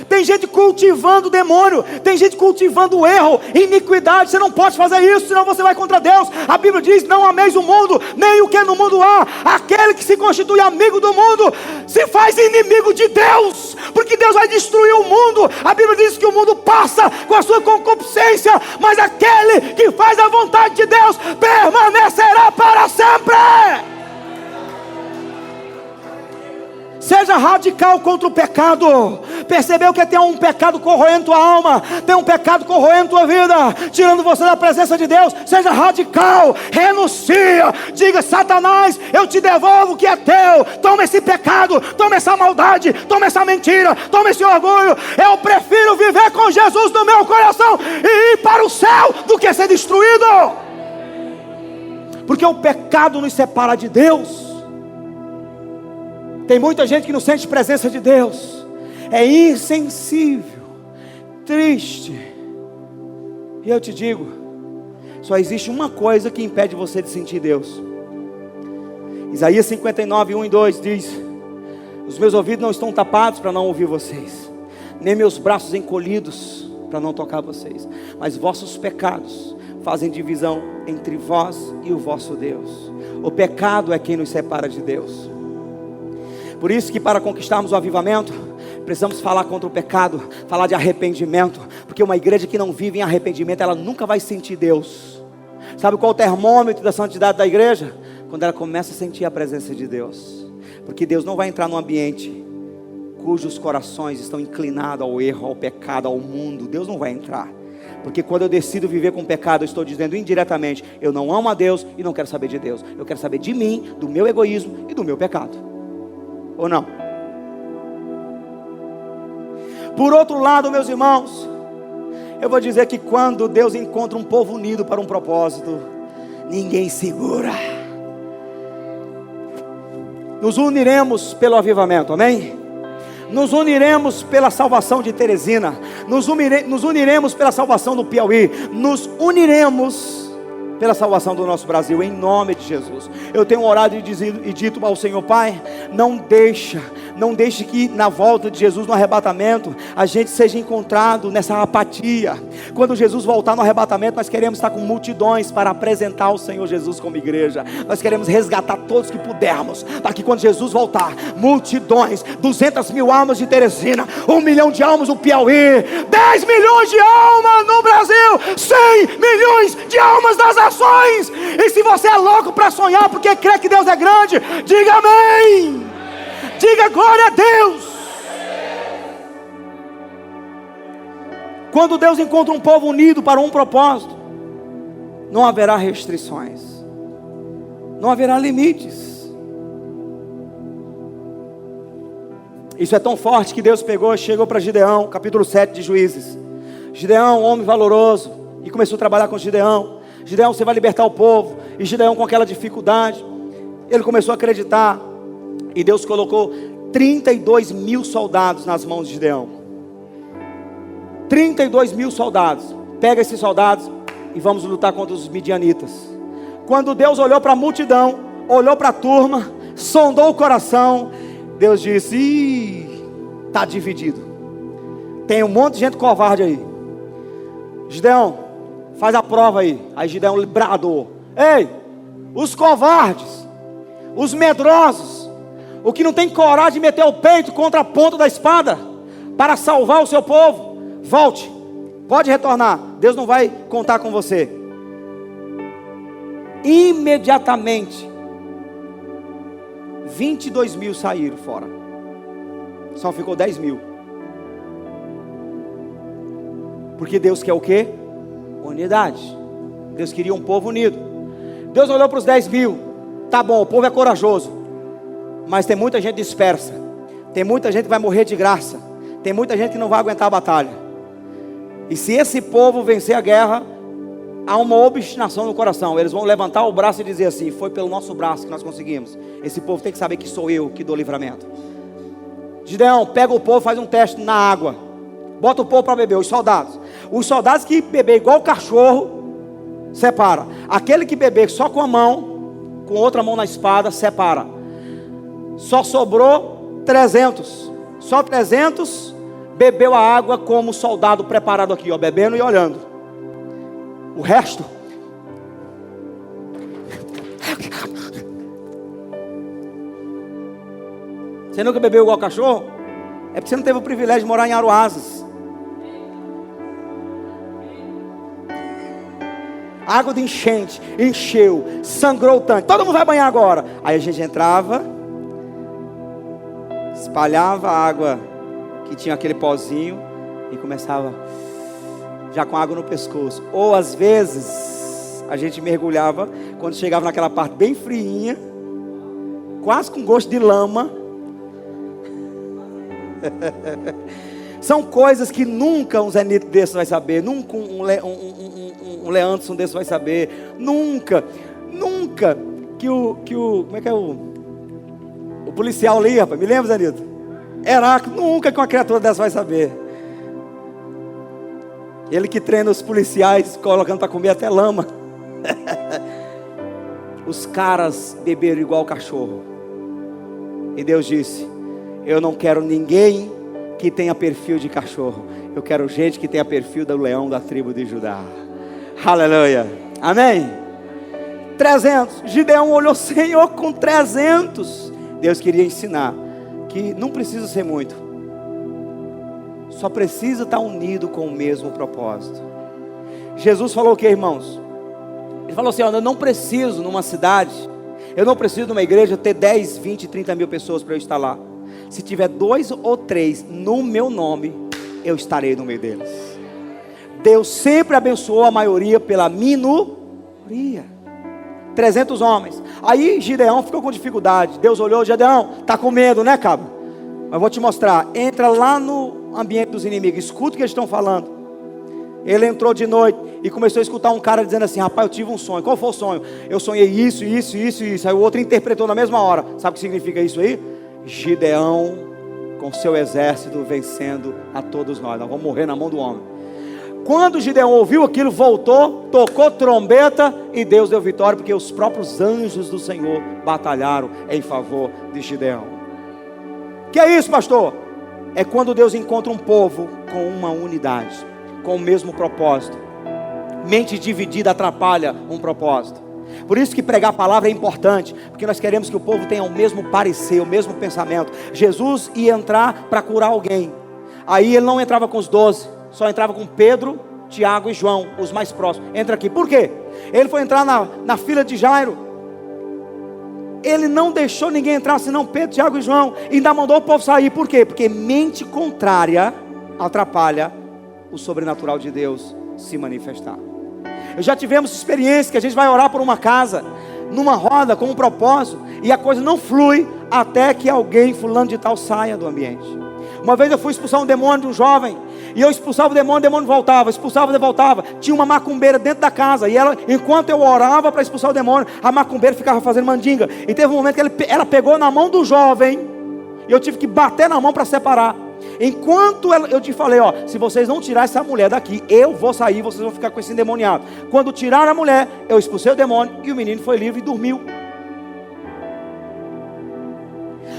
Tem gente cultivando o demônio, tem gente cultivando o erro, iniquidade. Você não pode fazer isso, senão você vai contra Deus. A Bíblia diz: não ameis o mundo, nem o que no mundo há. Aquele que se constitui amigo do mundo, se faz inimigo de Deus, porque Deus vai destruir o mundo. A Bíblia diz que o mundo passa com a sua concupiscência, mas aquele que faz a vontade de Deus permanecerá para sempre. Seja radical contra o pecado. Percebeu que tem um pecado corroendo tua alma, tem um pecado corroendo tua vida, tirando você da presença de Deus? Seja radical, renuncia, diga: Satanás, eu te devolvo o que é teu. Toma esse pecado, toma essa maldade, toma essa mentira, toma esse orgulho. Eu prefiro viver com Jesus no meu coração e ir para o céu do que ser destruído, porque o pecado nos separa de Deus. Tem muita gente que não sente presença de Deus, é insensível, triste. E eu te digo, só existe uma coisa que impede você de sentir Deus. Isaías 59, 1 e 2 diz: os meus ouvidos não estão tapados para não ouvir vocês, nem meus braços encolhidos para não tocar vocês, mas vossos pecados fazem divisão entre vós e o vosso Deus. O pecado é quem nos separa de Deus. Por isso que para conquistarmos o avivamento, precisamos falar contra o pecado, falar de arrependimento, porque uma igreja que não vive em arrependimento, ela nunca vai sentir Deus. Sabe qual é o termômetro da santidade da igreja? Quando ela começa a sentir a presença de Deus. Porque Deus não vai entrar num ambiente cujos corações estão inclinados ao erro, ao pecado, ao mundo. Deus não vai entrar. Porque quando eu decido viver com pecado, eu estou dizendo indiretamente: eu não amo a Deus e não quero saber de Deus. Eu quero saber de mim, do meu egoísmo e do meu pecado. Ou não? Por outro lado, meus irmãos, eu vou dizer que quando Deus encontra um povo unido para um propósito, ninguém segura. Nos uniremos pelo avivamento, amém? Nos uniremos pela salvação de Teresina, nos uniremos pela salvação do Piauí, nos uniremos pela salvação do nosso Brasil, em nome de Jesus. Eu tenho orado e dito ao Senhor: Pai, não deixe que na volta de Jesus, no arrebatamento, a gente seja encontrado nessa apatia. Quando Jesus voltar no arrebatamento, nós queremos estar com multidões para apresentar o Senhor Jesus como igreja. Nós queremos resgatar todos que pudermos, para que quando Jesus voltar, multidões, 200 mil almas de Teresina, 1 milhão de almas no Piauí, 10 milhões de almas no Brasil, 100 milhões de almas nas ações. E se você é louco para sonhar, porque crê que Deus é grande, diga amém, diga glória a Deus. Quando Deus encontra um povo unido para um propósito, não haverá restrições, não haverá limites. Isso é tão forte que Deus chegou para Gideão, capítulo 7 de Juízes. Gideão, homem valoroso, e começou a trabalhar com Gideão. Gideão, você vai libertar o povo. E Gideão, com aquela dificuldade, ele começou a acreditar, e Deus colocou 32 mil soldados nas mãos de Gideão. 32 mil soldados. Pega esses soldados e vamos lutar contra os midianitas. Quando Deus olhou para a multidão, olhou para a turma, sondou o coração, Deus disse: está dividido. Tem um monte de gente covarde aí. Gideão, faz a prova aí. Aí Gideão bradou: ei, os covardes, os medrosos, o que não tem coragem de meter o peito contra a ponta da espada para salvar o seu povo, volte, pode retornar, Deus não vai contar com você. Imediatamente 22 mil saíram fora, só ficou 10 mil. Porque Deus quer o quê? Unidade. Deus queria um povo unido. Deus olhou para os 10 mil. Tá bom, o povo é corajoso, mas tem muita gente dispersa. Tem muita gente que vai morrer de graça. Tem muita gente que não vai aguentar a batalha. E se esse povo vencer a guerra, há uma obstinação no coração. Eles vão levantar o braço e dizer assim: foi pelo nosso braço que nós conseguimos. Esse povo tem que saber que sou eu que dou livramento. Gideão, pega o povo, faz um teste na água, bota o povo para beber, os soldados que beber igual cachorro, separa. Aquele que beber só com a mão, com outra mão na espada, separa. Só sobrou 300. Só 300 bebeu a água como soldado preparado aqui, ó, bebendo e olhando. O resto... Você nunca bebeu igual cachorro? É porque você não teve o privilégio de morar em Aroazes. Água de enchente, encheu, sangrou o tanque. Todo mundo vai banhar agora. Aí a gente entrava, espalhava a água que tinha aquele pozinho e começava já com água no pescoço. Ou às vezes a gente mergulhava quando chegava naquela parte bem friinha, quase com gosto de lama. São coisas que nunca um Zé Nito desse vai saber, nunca um Leandro desse vai saber, nunca que o como é que é o policial ali, rapaz, me lembra, Zé Nito? Heráclito, nunca que uma criatura dessa vai saber. Ele que treina os policiais, colocando para comer até lama. Os caras beberam igual cachorro. E Deus disse: eu não quero ninguém que tenha perfil de cachorro. Eu quero gente que tenha perfil do leão da tribo de Judá. Aleluia. Amém? 300. Gideão olhou: Senhor, com 300. Deus queria ensinar que não precisa ser muito. Só precisa estar unido com o mesmo propósito. Jesus falou o que, irmãos? Ele falou assim: eu não preciso numa cidade, eu não preciso numa igreja ter 10, 20, 30 mil pessoas para eu estar lá. Se tiver 2 ou 3 no meu nome, eu estarei no meio deles. Deus sempre abençoou a maioria pela minoria. 300 homens. Aí Gideão ficou com dificuldade. Deus olhou: Gideão, está com medo, né, cabra? Mas vou te mostrar. Entra lá no ambiente dos inimigos, escuta o que eles estão falando. Ele entrou de noite e começou a escutar um cara dizendo assim: rapaz, eu tive um sonho. Qual foi o sonho? Eu sonhei isso. Aí o outro interpretou na mesma hora. Sabe o que significa isso aí? Gideão com seu exército vencendo a todos nós. Nós vamos morrer na mão do homem. Quando Gideão ouviu aquilo, voltou, tocou trombeta e Deus deu vitória, porque os próprios anjos do Senhor batalharam em favor de Gideão. Que é isso, pastor? É quando Deus encontra um povo com uma unidade, com o mesmo propósito. Mente dividida atrapalha um propósito. Por isso que pregar a palavra é importante, porque nós queremos que o povo tenha o mesmo parecer, o mesmo pensamento. Jesus ia entrar para curar alguém. Aí ele não entrava com os 12, só entrava com Pedro, Tiago e João, os mais próximos. Entra aqui. Por quê? Ele foi entrar na fila de Jairo. Ele não deixou ninguém entrar senão Pedro, Tiago e João. E ainda mandou o povo sair. Por quê? Porque mente contrária atrapalha o sobrenatural de Deus se manifestar. Já tivemos experiência que a gente vai orar por uma casa, numa roda, com um propósito, e a coisa não flui até que alguém, fulano de tal, saia do ambiente. Uma vez eu fui expulsar um demônio de um jovem, e eu expulsava o demônio voltava, expulsava e voltava. Tinha uma macumbeira dentro da casa, e ela, enquanto eu orava para expulsar o demônio, a macumbeira ficava fazendo mandinga. E teve um momento que ela pegou na mão do jovem, e eu tive que bater na mão para separar. Enquanto eu te falei, ó, se vocês não tirarem essa mulher daqui, eu vou sair, vocês vão ficar com esse endemoniado. Quando tiraram a mulher, eu expulsei o demônio, e o menino foi livre e dormiu.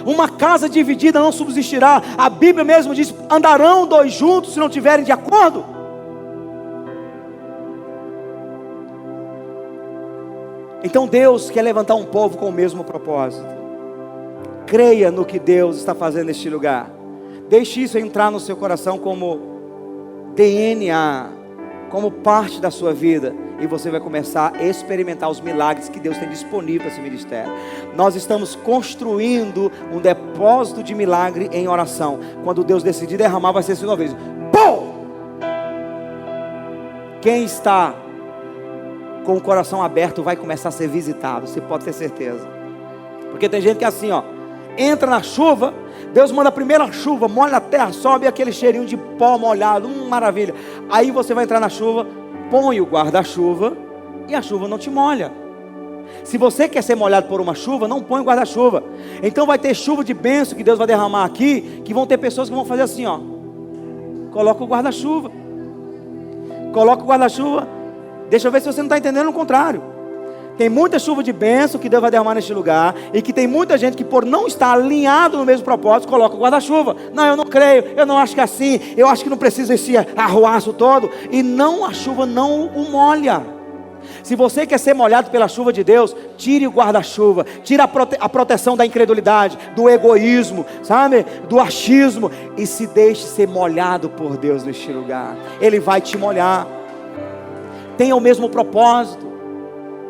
Uma casa dividida não subsistirá. A Bíblia mesmo diz: andarão 2 juntos se não tiverem de acordo. Então Deus quer levantar um povo com o mesmo propósito. Creia no que Deus está fazendo neste lugar. Deixe isso entrar no seu coração como DNA, como parte da sua vida, e você vai começar a experimentar os milagres que Deus tem disponível para esse ministério. Nós estamos construindo um depósito de milagre em oração. Quando Deus decidir derramar, vai ser assim uma vez. Pum! Quem está com o coração aberto vai começar a ser visitado, você pode ter certeza. Porque tem gente que é assim, ó, entra na chuva, Deus manda a primeira chuva, molha a terra, sobe aquele cheirinho de pó molhado, maravilha. Aí você vai entrar na chuva, põe o guarda-chuva e a chuva não te molha. Se você quer ser molhado por uma chuva, não põe o guarda-chuva. Então vai ter chuva de bênção que Deus vai derramar aqui, que vão ter pessoas que vão fazer assim, ó, coloca o guarda-chuva, coloca o guarda-chuva. Deixa eu ver se você não está entendendo o contrário. Tem muita chuva de bênção que Deus vai derramar neste lugar. E que tem muita gente que, por não estar alinhado no mesmo propósito, coloca o guarda-chuva. Não, eu não creio, eu não acho que é assim. Eu acho que não precisa esse arruaço todo. E não, a chuva não o molha. Se você quer ser molhado pela chuva de Deus, tire o guarda-chuva. Tire a proteção da incredulidade, do egoísmo, sabe? Do achismo. E se deixe ser molhado por Deus neste lugar. Ele vai te molhar. Tenha o mesmo propósito.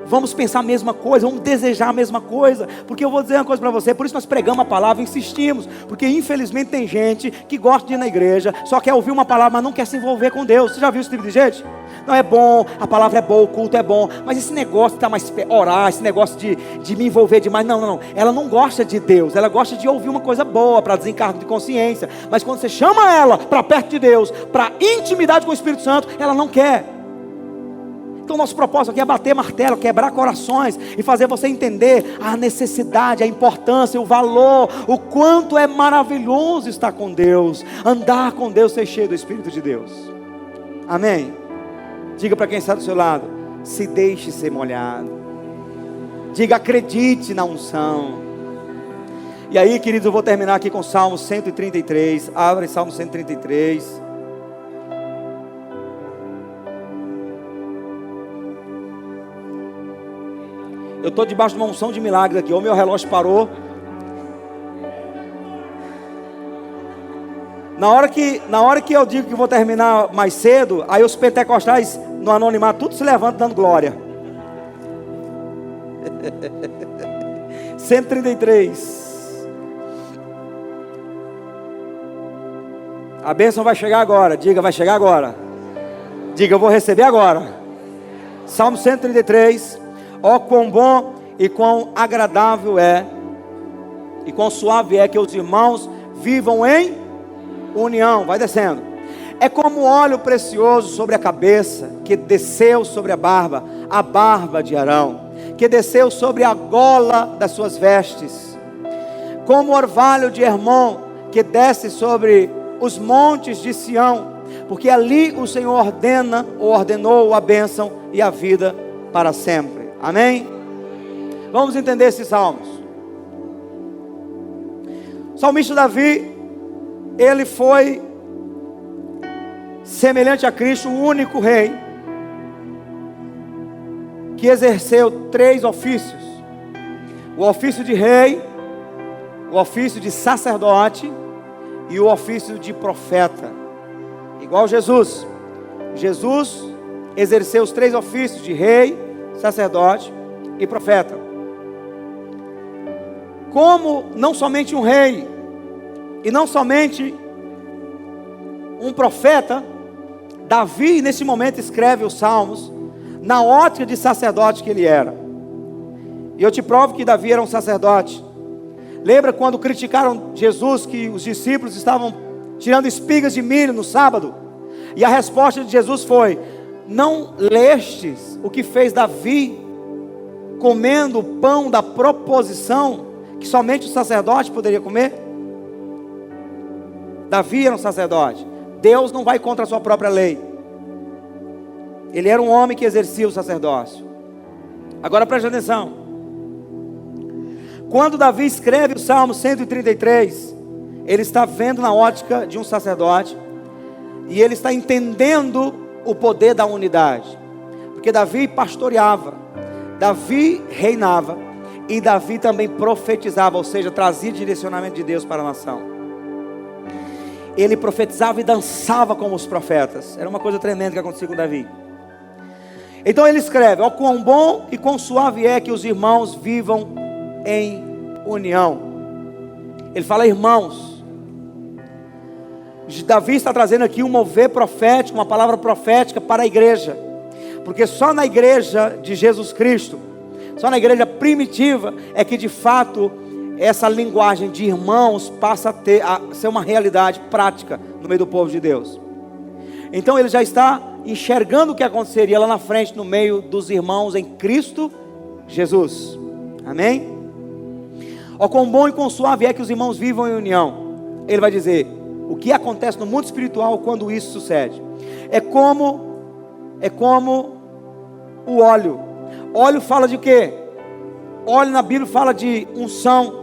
Vamos pensar a mesma coisa, vamos desejar a mesma coisa. Porque eu vou dizer uma coisa para você, por isso nós pregamos a palavra e insistimos. Porque infelizmente tem gente que gosta de ir na igreja, só quer ouvir uma palavra, mas não quer se envolver com Deus. Você já viu esse tipo de gente? Não, é bom, a palavra é boa, o culto é bom, mas esse negócio de mais orar, esse negócio de me envolver demais, não. Ela não gosta de Deus, ela gosta de ouvir uma coisa boa, para desencargo de consciência. Mas quando você chama ela para perto de Deus, para intimidade com o Espírito Santo, ela não quer. Então nosso propósito aqui é bater martelo, quebrar corações e fazer você entender a necessidade, a importância, o valor, o quanto é maravilhoso estar com Deus, andar com Deus, ser cheio do Espírito de Deus. Amém? Diga para quem está do seu lado: se deixe ser molhado. Diga: acredite na unção. E aí, queridos, eu vou terminar aqui com Salmo 133. Abra em Salmo 133. Eu estou debaixo de uma unção de milagres aqui. O meu relógio parou. Na hora que eu digo que vou terminar mais cedo, aí os pentecostais no anonimato tudo se levantam dando glória. 133. A bênção vai chegar agora. Diga: vai chegar agora. Diga: eu vou receber agora. Salmo 133. Ó, quão bom e quão agradável é, e quão suave é que os irmãos vivam em união. Vai descendo. É como óleo precioso sobre a cabeça, que desceu sobre a barba de Arão, que desceu sobre a gola das suas vestes. Como orvalho de Hermon, que desce sobre os montes de Sião, porque ali o Senhor ordenou a bênção e a vida para sempre. Amém? Vamos entender esses salmos. O salmista Davi, ele foi semelhante a Cristo, o único rei que exerceu 3 ofícios: o ofício de rei, o ofício de sacerdote e o ofício de profeta. Igual Jesus. Jesus exerceu os 3 ofícios de rei, sacerdote e profeta. Como não somente um rei e não somente um profeta, Davi nesse momento escreve os salmos na ótica de sacerdote que ele era. E eu te provo que Davi era um sacerdote. Lembra quando criticaram Jesus, que os discípulos estavam tirando espigas de milho no sábado? E a resposta de Jesus foi: não lestes o que fez Davi, comendo o pão da proposição, que somente o sacerdote poderia comer? Davi era um sacerdote. Deus não vai contra a sua própria lei. Ele era um homem que exercia o sacerdócio. Agora preste atenção. Quando Davi escreve o Salmo 133, ele está vendo na ótica de um sacerdote, e ele está entendendo o poder da unidade. Porque Davi pastoreava, Davi reinava, e Davi também profetizava, ou seja, trazia direcionamento de Deus para a nação. Ele profetizava e dançava como os profetas. Era uma coisa tremenda que acontecia com Davi. Então ele escreve: ó, quão bom e quão suave é que os irmãos vivam em união. Ele fala irmãos. Davi está trazendo aqui um mover profético, uma palavra profética para a igreja. Porque só na igreja de Jesus Cristo, só na igreja primitiva, é que de fato essa linguagem de irmãos passa a ser uma realidade prática no meio do povo de Deus. Então ele já está enxergando o que aconteceria lá na frente, no meio dos irmãos em Cristo Jesus. Amém? Ó, quão bom e quão suave é que os irmãos vivam em união. Ele vai dizer o que acontece no mundo espiritual quando isso sucede. É como o óleo Óleo fala de quê? Óleo na Bíblia fala de unção.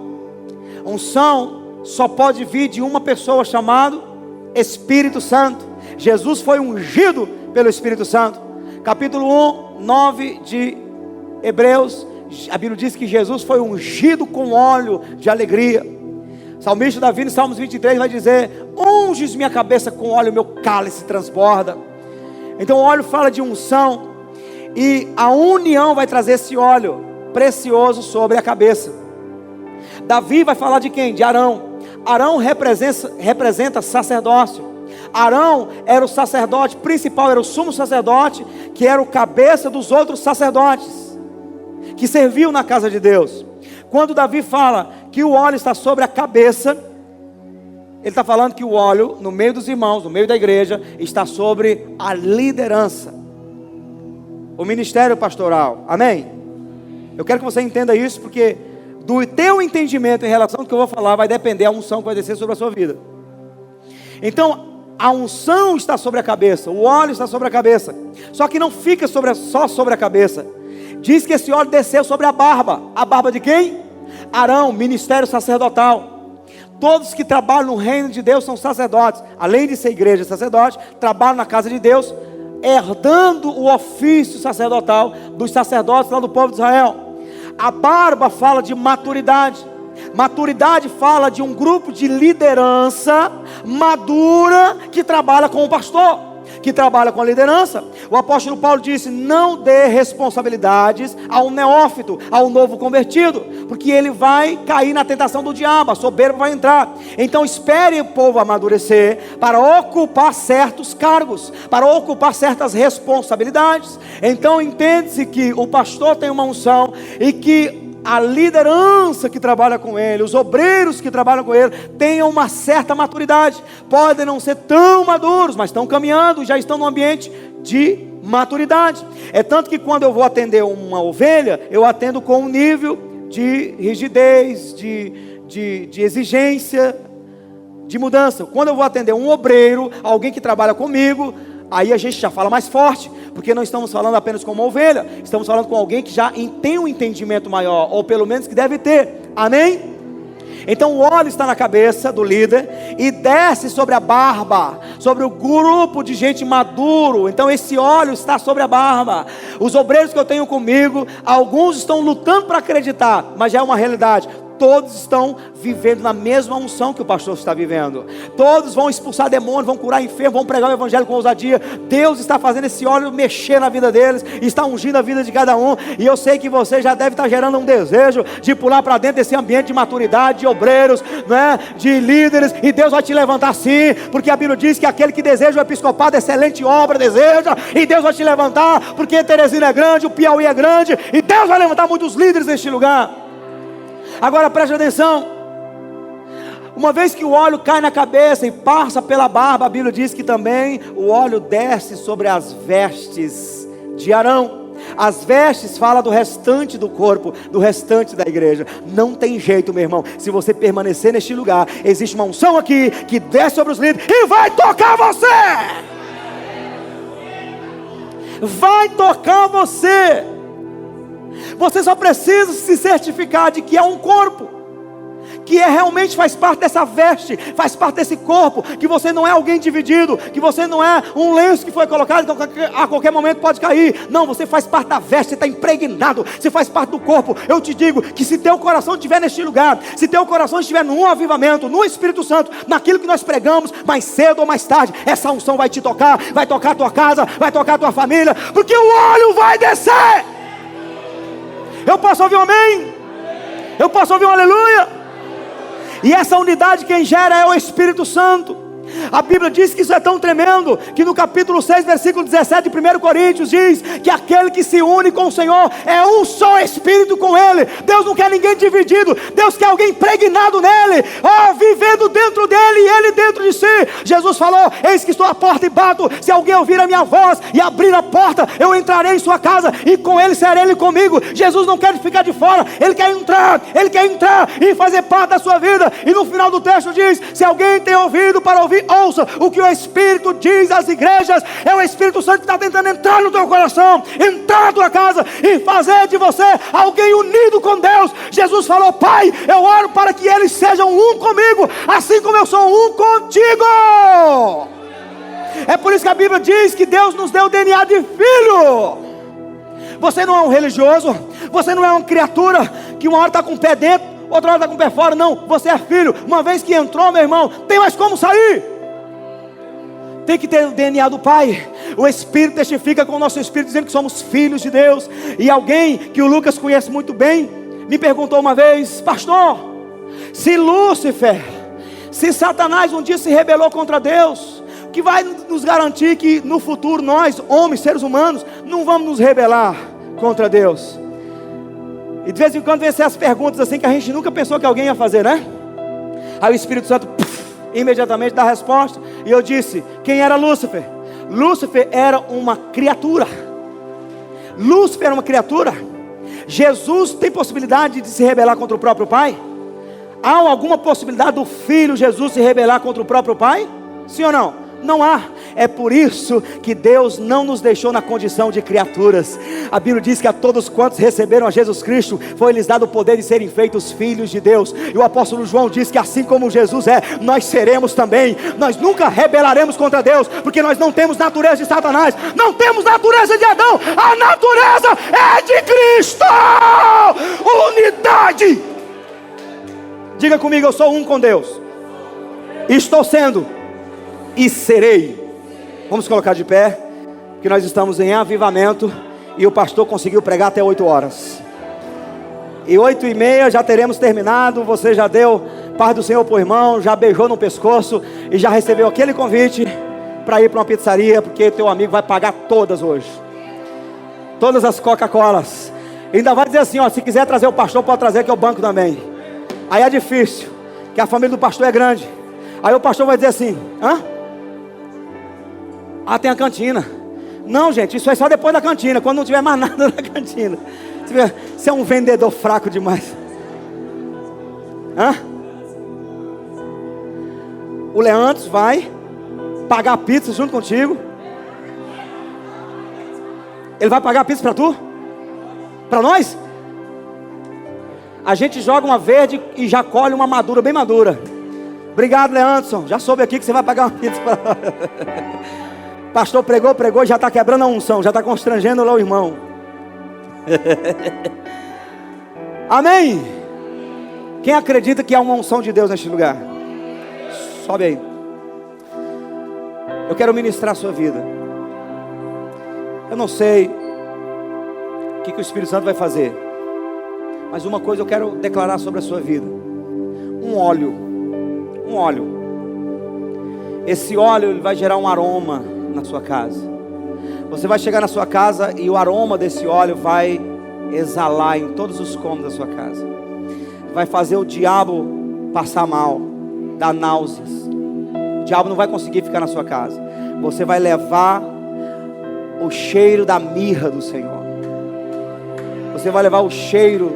Unção só pode vir de uma pessoa chamada Espírito Santo. Jesus foi ungido pelo Espírito Santo. Capítulo 1, 9 de Hebreus, a Bíblia diz que Jesus foi ungido com óleo de alegria. Salmista Davi, no Salmos 23, vai dizer: unges minha cabeça com óleo, meu cálice transborda. Então o óleo fala de unção, e a união vai trazer esse óleo precioso sobre a cabeça. Davi vai falar de quem? De Arão. Arão representa sacerdócio. Arão era o sacerdote principal, era o sumo sacerdote, que era o cabeça dos outros sacerdotes, que serviam na casa de Deus. Quando Davi fala que o óleo está sobre a cabeça, ele está falando que o óleo, no meio dos irmãos, no meio da igreja, está sobre a liderança, o ministério pastoral. Amém? Eu quero que você entenda isso, porque do teu entendimento em relação ao que eu vou falar, vai depender a unção que vai descer sobre a sua vida. Então, a unção está sobre a cabeça, o óleo está sobre a cabeça. Só que não fica só sobre a cabeça. Diz que esse óleo desceu sobre a barba. A barba de quem? Arão, ministério sacerdotal. Todos que trabalham no reino de Deus são sacerdotes. Além de ser igreja sacerdote, trabalham na casa de Deus, herdando o ofício sacerdotal dos sacerdotes lá do povo de Israel. A barba fala de maturidade. Maturidade fala de um grupo de liderança madura que trabalha com o pastor, que trabalha com a liderança. O apóstolo Paulo disse: não dê responsabilidades ao neófito, ao novo convertido, porque ele vai cair na tentação do diabo, a soberba vai entrar. Então espere o povo amadurecer para ocupar certos cargos, para ocupar certas responsabilidades. Então entende-se que o pastor tem uma unção, e que a liderança que trabalha com ele, os obreiros que trabalham com ele, tenham uma certa maturidade. Podem não ser tão maduros, mas estão caminhando, já estão no ambiente de maturidade. É tanto que quando eu vou atender uma ovelha, eu atendo com um nível de rigidez, de exigência, de mudança. Quando eu vou atender um obreiro, alguém que trabalha comigo, aí a gente já fala mais forte, porque não estamos falando apenas com uma ovelha, estamos falando com alguém que já tem um entendimento maior, ou pelo menos que deve ter. Amém? Então o óleo está na cabeça do líder e desce sobre a barba, sobre o grupo de gente maduro. Então esse óleo está sobre a barba. Os obreiros que eu tenho comigo, alguns estão lutando para acreditar, mas já é uma realidade. Todos estão vivendo na mesma unção que o pastor está vivendo. Todos vão expulsar demônios, vão curar enfermos, vão pregar o evangelho com ousadia. Deus está fazendo esse óleo mexer na vida deles, está ungindo a vida de cada um. E eu sei que você já deve estar gerando um desejo de pular para dentro desse ambiente de maturidade, de obreiros, né, de líderes. E Deus vai te levantar sim, porque a Bíblia diz que aquele que deseja o episcopado, excelente obra deseja. E Deus vai te levantar, porque Teresina é grande, o Piauí é grande, e Deus vai levantar muitos líderes neste lugar. Agora preste atenção. Uma vez que o óleo cai na cabeça e passa pela barba, a Bíblia diz que também o óleo desce sobre as vestes de Arão. As vestes fala do restante do corpo, do restante da igreja. Não tem jeito, meu irmão. Se você permanecer neste lugar, existe uma unção aqui que desce sobre os líderes e vai tocar você. Vai tocar você. Você só precisa se certificar de que é um corpo, que realmente faz parte dessa veste, faz parte desse corpo, que você não é alguém dividido, que você não é um lenço que foi colocado, então a qualquer momento pode cair. Não, você faz parte da veste, você está impregnado, você faz parte do corpo. Eu te digo que se teu coração estiver neste lugar, se teu coração estiver num avivamento, no Espírito Santo, naquilo que nós pregamos, mais cedo ou mais tarde, essa unção vai te tocar, vai tocar a tua casa, vai tocar a tua família, porque o óleo vai descer. Eu posso ouvir um amém? Eu posso ouvir um aleluia? E essa unidade quem gera é o Espírito Santo. A Bíblia diz que isso é tão tremendo, que no capítulo 6, versículo 17 de 1 Coríntios diz que aquele que se une com o Senhor é um só Espírito com Ele. Deus não quer ninguém dividido, Deus quer alguém impregnado nele, vivendo dentro dele e Ele dentro de si. Jesus falou: eis que estou à porta e bato, se alguém ouvir a minha voz e abrir a porta, eu entrarei em sua casa e com ele será ele comigo. Jesus não quer ficar de fora, Ele quer entrar e fazer parte da sua vida. E no final do texto diz: se alguém tem ouvido para ouvir, ouve, ouça. O que o Espírito diz às igrejas é o Espírito Santo que está tentando entrar no teu coração, entrar na tua casa e fazer de você alguém unido com Deus. Jesus falou: Pai, eu oro para que eles sejam um comigo, assim como eu sou um contigo. É por isso que a Bíblia diz que Deus nos deu o DNA de filho. Você não é um religioso, você não é uma criatura que uma hora está com o pé dentro, outra hora está com o pé fora. Não, você é filho. Uma vez que entrou, meu irmão, tem mais como sair. Tem que ter o DNA do Pai. O Espírito testifica com o nosso Espírito, dizendo que somos filhos de Deus. E alguém que o Lucas conhece muito bem me perguntou uma vez: pastor, se Lúcifer, se Satanás um dia se rebelou contra Deus, o que vai nos garantir que no futuro nós, homens, seres humanos, não vamos nos rebelar contra Deus? E de vez em quando vem essas perguntas assim que a gente nunca pensou que alguém ia fazer, né? Aí o Espírito Santo imediatamente dá a resposta. E eu disse: quem era Lúcifer? Lúcifer era uma criatura. Lúcifer era uma criatura. Jesus tem possibilidade de se rebelar contra o próprio Pai? Há alguma possibilidade do Filho Jesus se rebelar contra o próprio Pai? Sim ou não? Não há. É por isso que Deus não nos deixou na condição de criaturas. A Bíblia diz que a todos quantos receberam a Jesus Cristo, foi-lhes dado o poder de serem feitos filhos de Deus. E o apóstolo João diz que assim como Jesus é, nós seremos também. Nós nunca rebelaremos contra Deus, porque nós não temos natureza de Satanás, não temos natureza de Adão. A natureza é de Cristo. Unidade. Diga comigo: eu sou um com Deus. Estou sendo e serei. Vamos colocar de pé, que nós estamos em avivamento. E o pastor conseguiu pregar até 8 horas. E 8h30 já teremos terminado. Você já deu paz do Senhor para o irmão, já beijou no pescoço e já recebeu aquele convite para ir para uma pizzaria, porque teu amigo vai pagar todas hoje, todas as Coca-Colas. Ainda vai dizer assim: ó, se quiser trazer o pastor, pode trazer, que é o banco também. Aí é difícil, que a família do pastor é grande. Aí o pastor vai dizer assim: hã? Ah, tem a cantina. Não, gente, isso é só depois da cantina, quando não tiver mais nada na cantina. Você é um vendedor fraco demais. Hã? O Leandro vai pagar a pizza junto contigo. Ele vai pagar a pizza para tu? Para nós? A gente joga uma verde e já colhe uma madura, bem madura. Obrigado, Leandro. Já soube aqui que você vai pagar uma pizza para nós. Pastor pregou, já está quebrando a unção, já está constrangendo lá o irmão. Amém? Quem acredita que há uma unção de Deus neste lugar? Sobe aí. Eu quero ministrar a sua vida. Eu não sei o que o Espírito Santo vai fazer, mas uma coisa eu quero declarar sobre a sua vida: um óleo. Esse óleo ele vai gerar um aroma na sua casa. Você vai chegar na sua casa e o aroma desse óleo vai exalar em todos os cômodos da sua casa. Vai fazer o diabo passar mal, dar náuseas. O diabo não vai conseguir ficar na sua casa. Você vai levar o cheiro da mirra do Senhor. Você vai levar o cheiro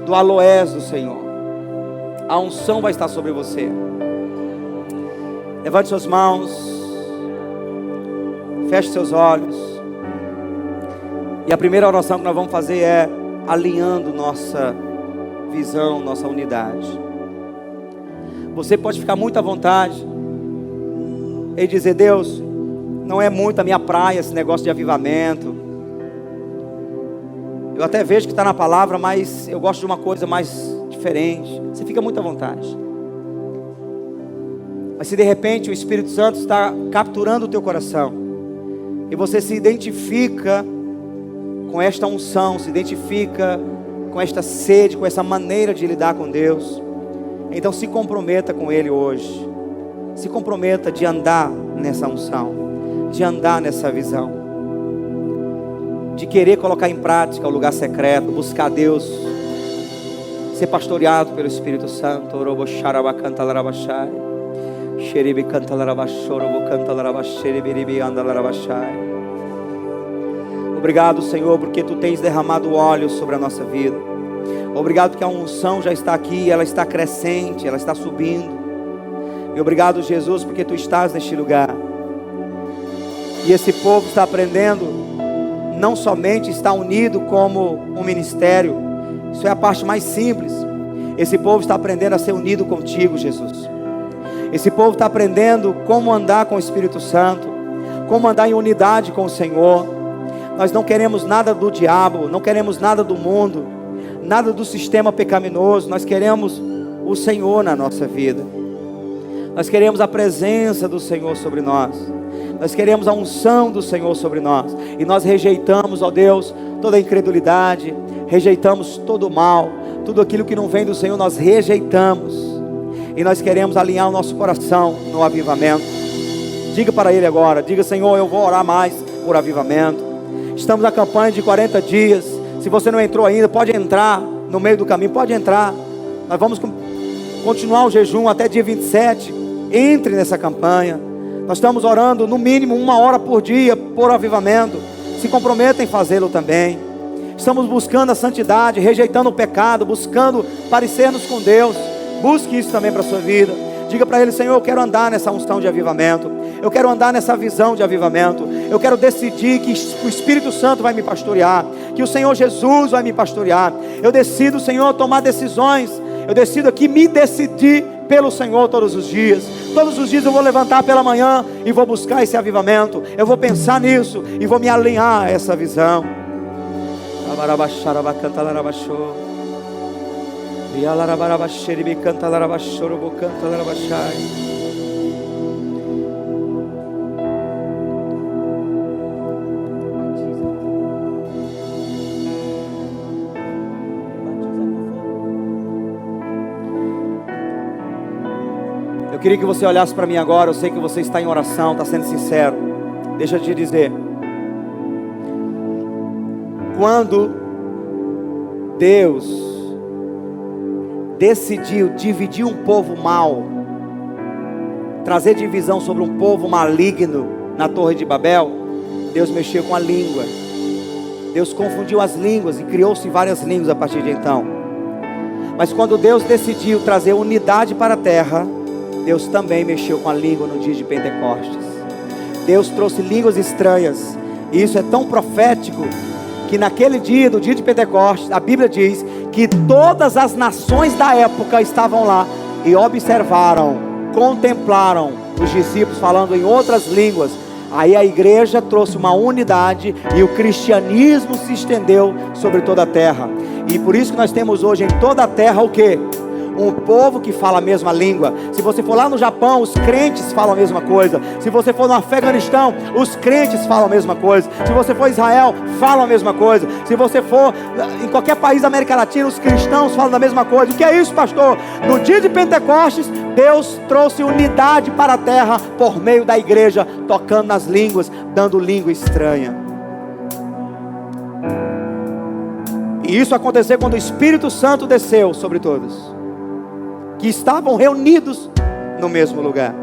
do aloés do Senhor. A unção vai estar sobre você. Levante suas mãos. Feche seus olhos. E a primeira oração que nós vamos fazer é alinhando nossa visão, nossa unidade. Você pode ficar muito à vontade e dizer: Deus, não é muito a minha praia esse negócio de avivamento. Eu até vejo que está na palavra, mas eu gosto de uma coisa mais diferente. Você fica muito à vontade. Mas se de repente o Espírito Santo está capturando o teu coração e você se identifica com esta unção, se identifica com esta sede, com essa maneira de lidar com Deus, então se comprometa com Ele hoje. Se comprometa de andar nessa unção, de andar nessa visão, de querer colocar em prática o lugar secreto, buscar Deus, ser pastoreado pelo Espírito Santo. Obrigado, Senhor, porque Tu tens derramado óleo sobre a nossa vida. Obrigado que a unção já está aqui, ela está crescente, ela está subindo. E obrigado, Jesus, porque Tu estás neste lugar. E esse povo está aprendendo, não somente está unido como um ministério, isso é a parte mais simples. Esse povo está aprendendo a ser unido contigo, Jesus. Esse povo está aprendendo como andar com o Espírito Santo, como andar em unidade com o Senhor. Nós não queremos nada do diabo, não queremos nada do mundo, nada do sistema pecaminoso. Nós queremos o Senhor na nossa vida. Nós queremos a presença do Senhor sobre nós. Nós queremos a unção do Senhor sobre nós. E nós rejeitamos, ó Deus, toda a incredulidade, rejeitamos todo o mal, tudo aquilo que não vem do Senhor nós rejeitamos. E nós queremos alinhar o nosso coração no avivamento. Diga para Ele agora, diga: Senhor, eu vou orar mais por avivamento. Estamos na campanha de 40 dias. Se você não entrou ainda, pode entrar no meio do caminho, pode entrar. Nós vamos continuar o jejum até dia 27. Entre nessa campanha. Nós estamos orando no mínimo 1 hora por dia por avivamento. Se comprometa em fazê-lo também. Estamos buscando a santidade, rejeitando o pecado, buscando parecermos com Deus. Busque isso também para a sua vida. Diga para Ele: Senhor, eu quero andar nessa unção de avivamento. Eu quero andar nessa visão de avivamento. Eu quero decidir que o Espírito Santo vai me pastorear, que o Senhor Jesus vai me pastorear. Eu decido, Senhor, tomar decisões. Eu decido aqui me decidir pelo Senhor todos os dias. Todos os dias eu vou levantar pela manhã e vou buscar esse avivamento. Eu vou pensar nisso e vou me alinhar a essa visão. Eu queria que você olhasse para mim agora. Eu sei que você está em oração, está sendo sincero. Deixa eu te dizer, quando Deus decidiu dividir um povo mau, trazer divisão sobre um povo maligno na Torre de Babel, Deus mexeu com a língua. Deus confundiu as línguas e criou-se várias línguas a partir de então. Mas quando Deus decidiu trazer unidade para a terra, Deus também mexeu com a língua no dia de Pentecostes. Deus trouxe línguas estranhas. E isso é tão profético que naquele dia, do dia de Pentecostes, a Bíblia diz que todas as nações da época estavam lá e observaram, contemplaram os discípulos falando em outras línguas. Aí a igreja trouxe uma unidade e o cristianismo se estendeu sobre toda a terra. E por isso que nós temos hoje em toda a terra o quê? Um povo que fala a mesma língua. Se você for lá no Japão, os crentes falam a mesma coisa. Se você for no Afeganistão, os crentes falam a mesma coisa. Se você for em Israel, falam a mesma coisa. Se você for em qualquer país da América Latina, os cristãos falam a mesma coisa. O que é isso, pastor? No dia de Pentecostes, Deus trouxe unidade para a terra por meio da igreja, tocando nas línguas, dando língua estranha. E isso aconteceu quando o Espírito Santo desceu sobre todos, que estavam reunidos no mesmo lugar.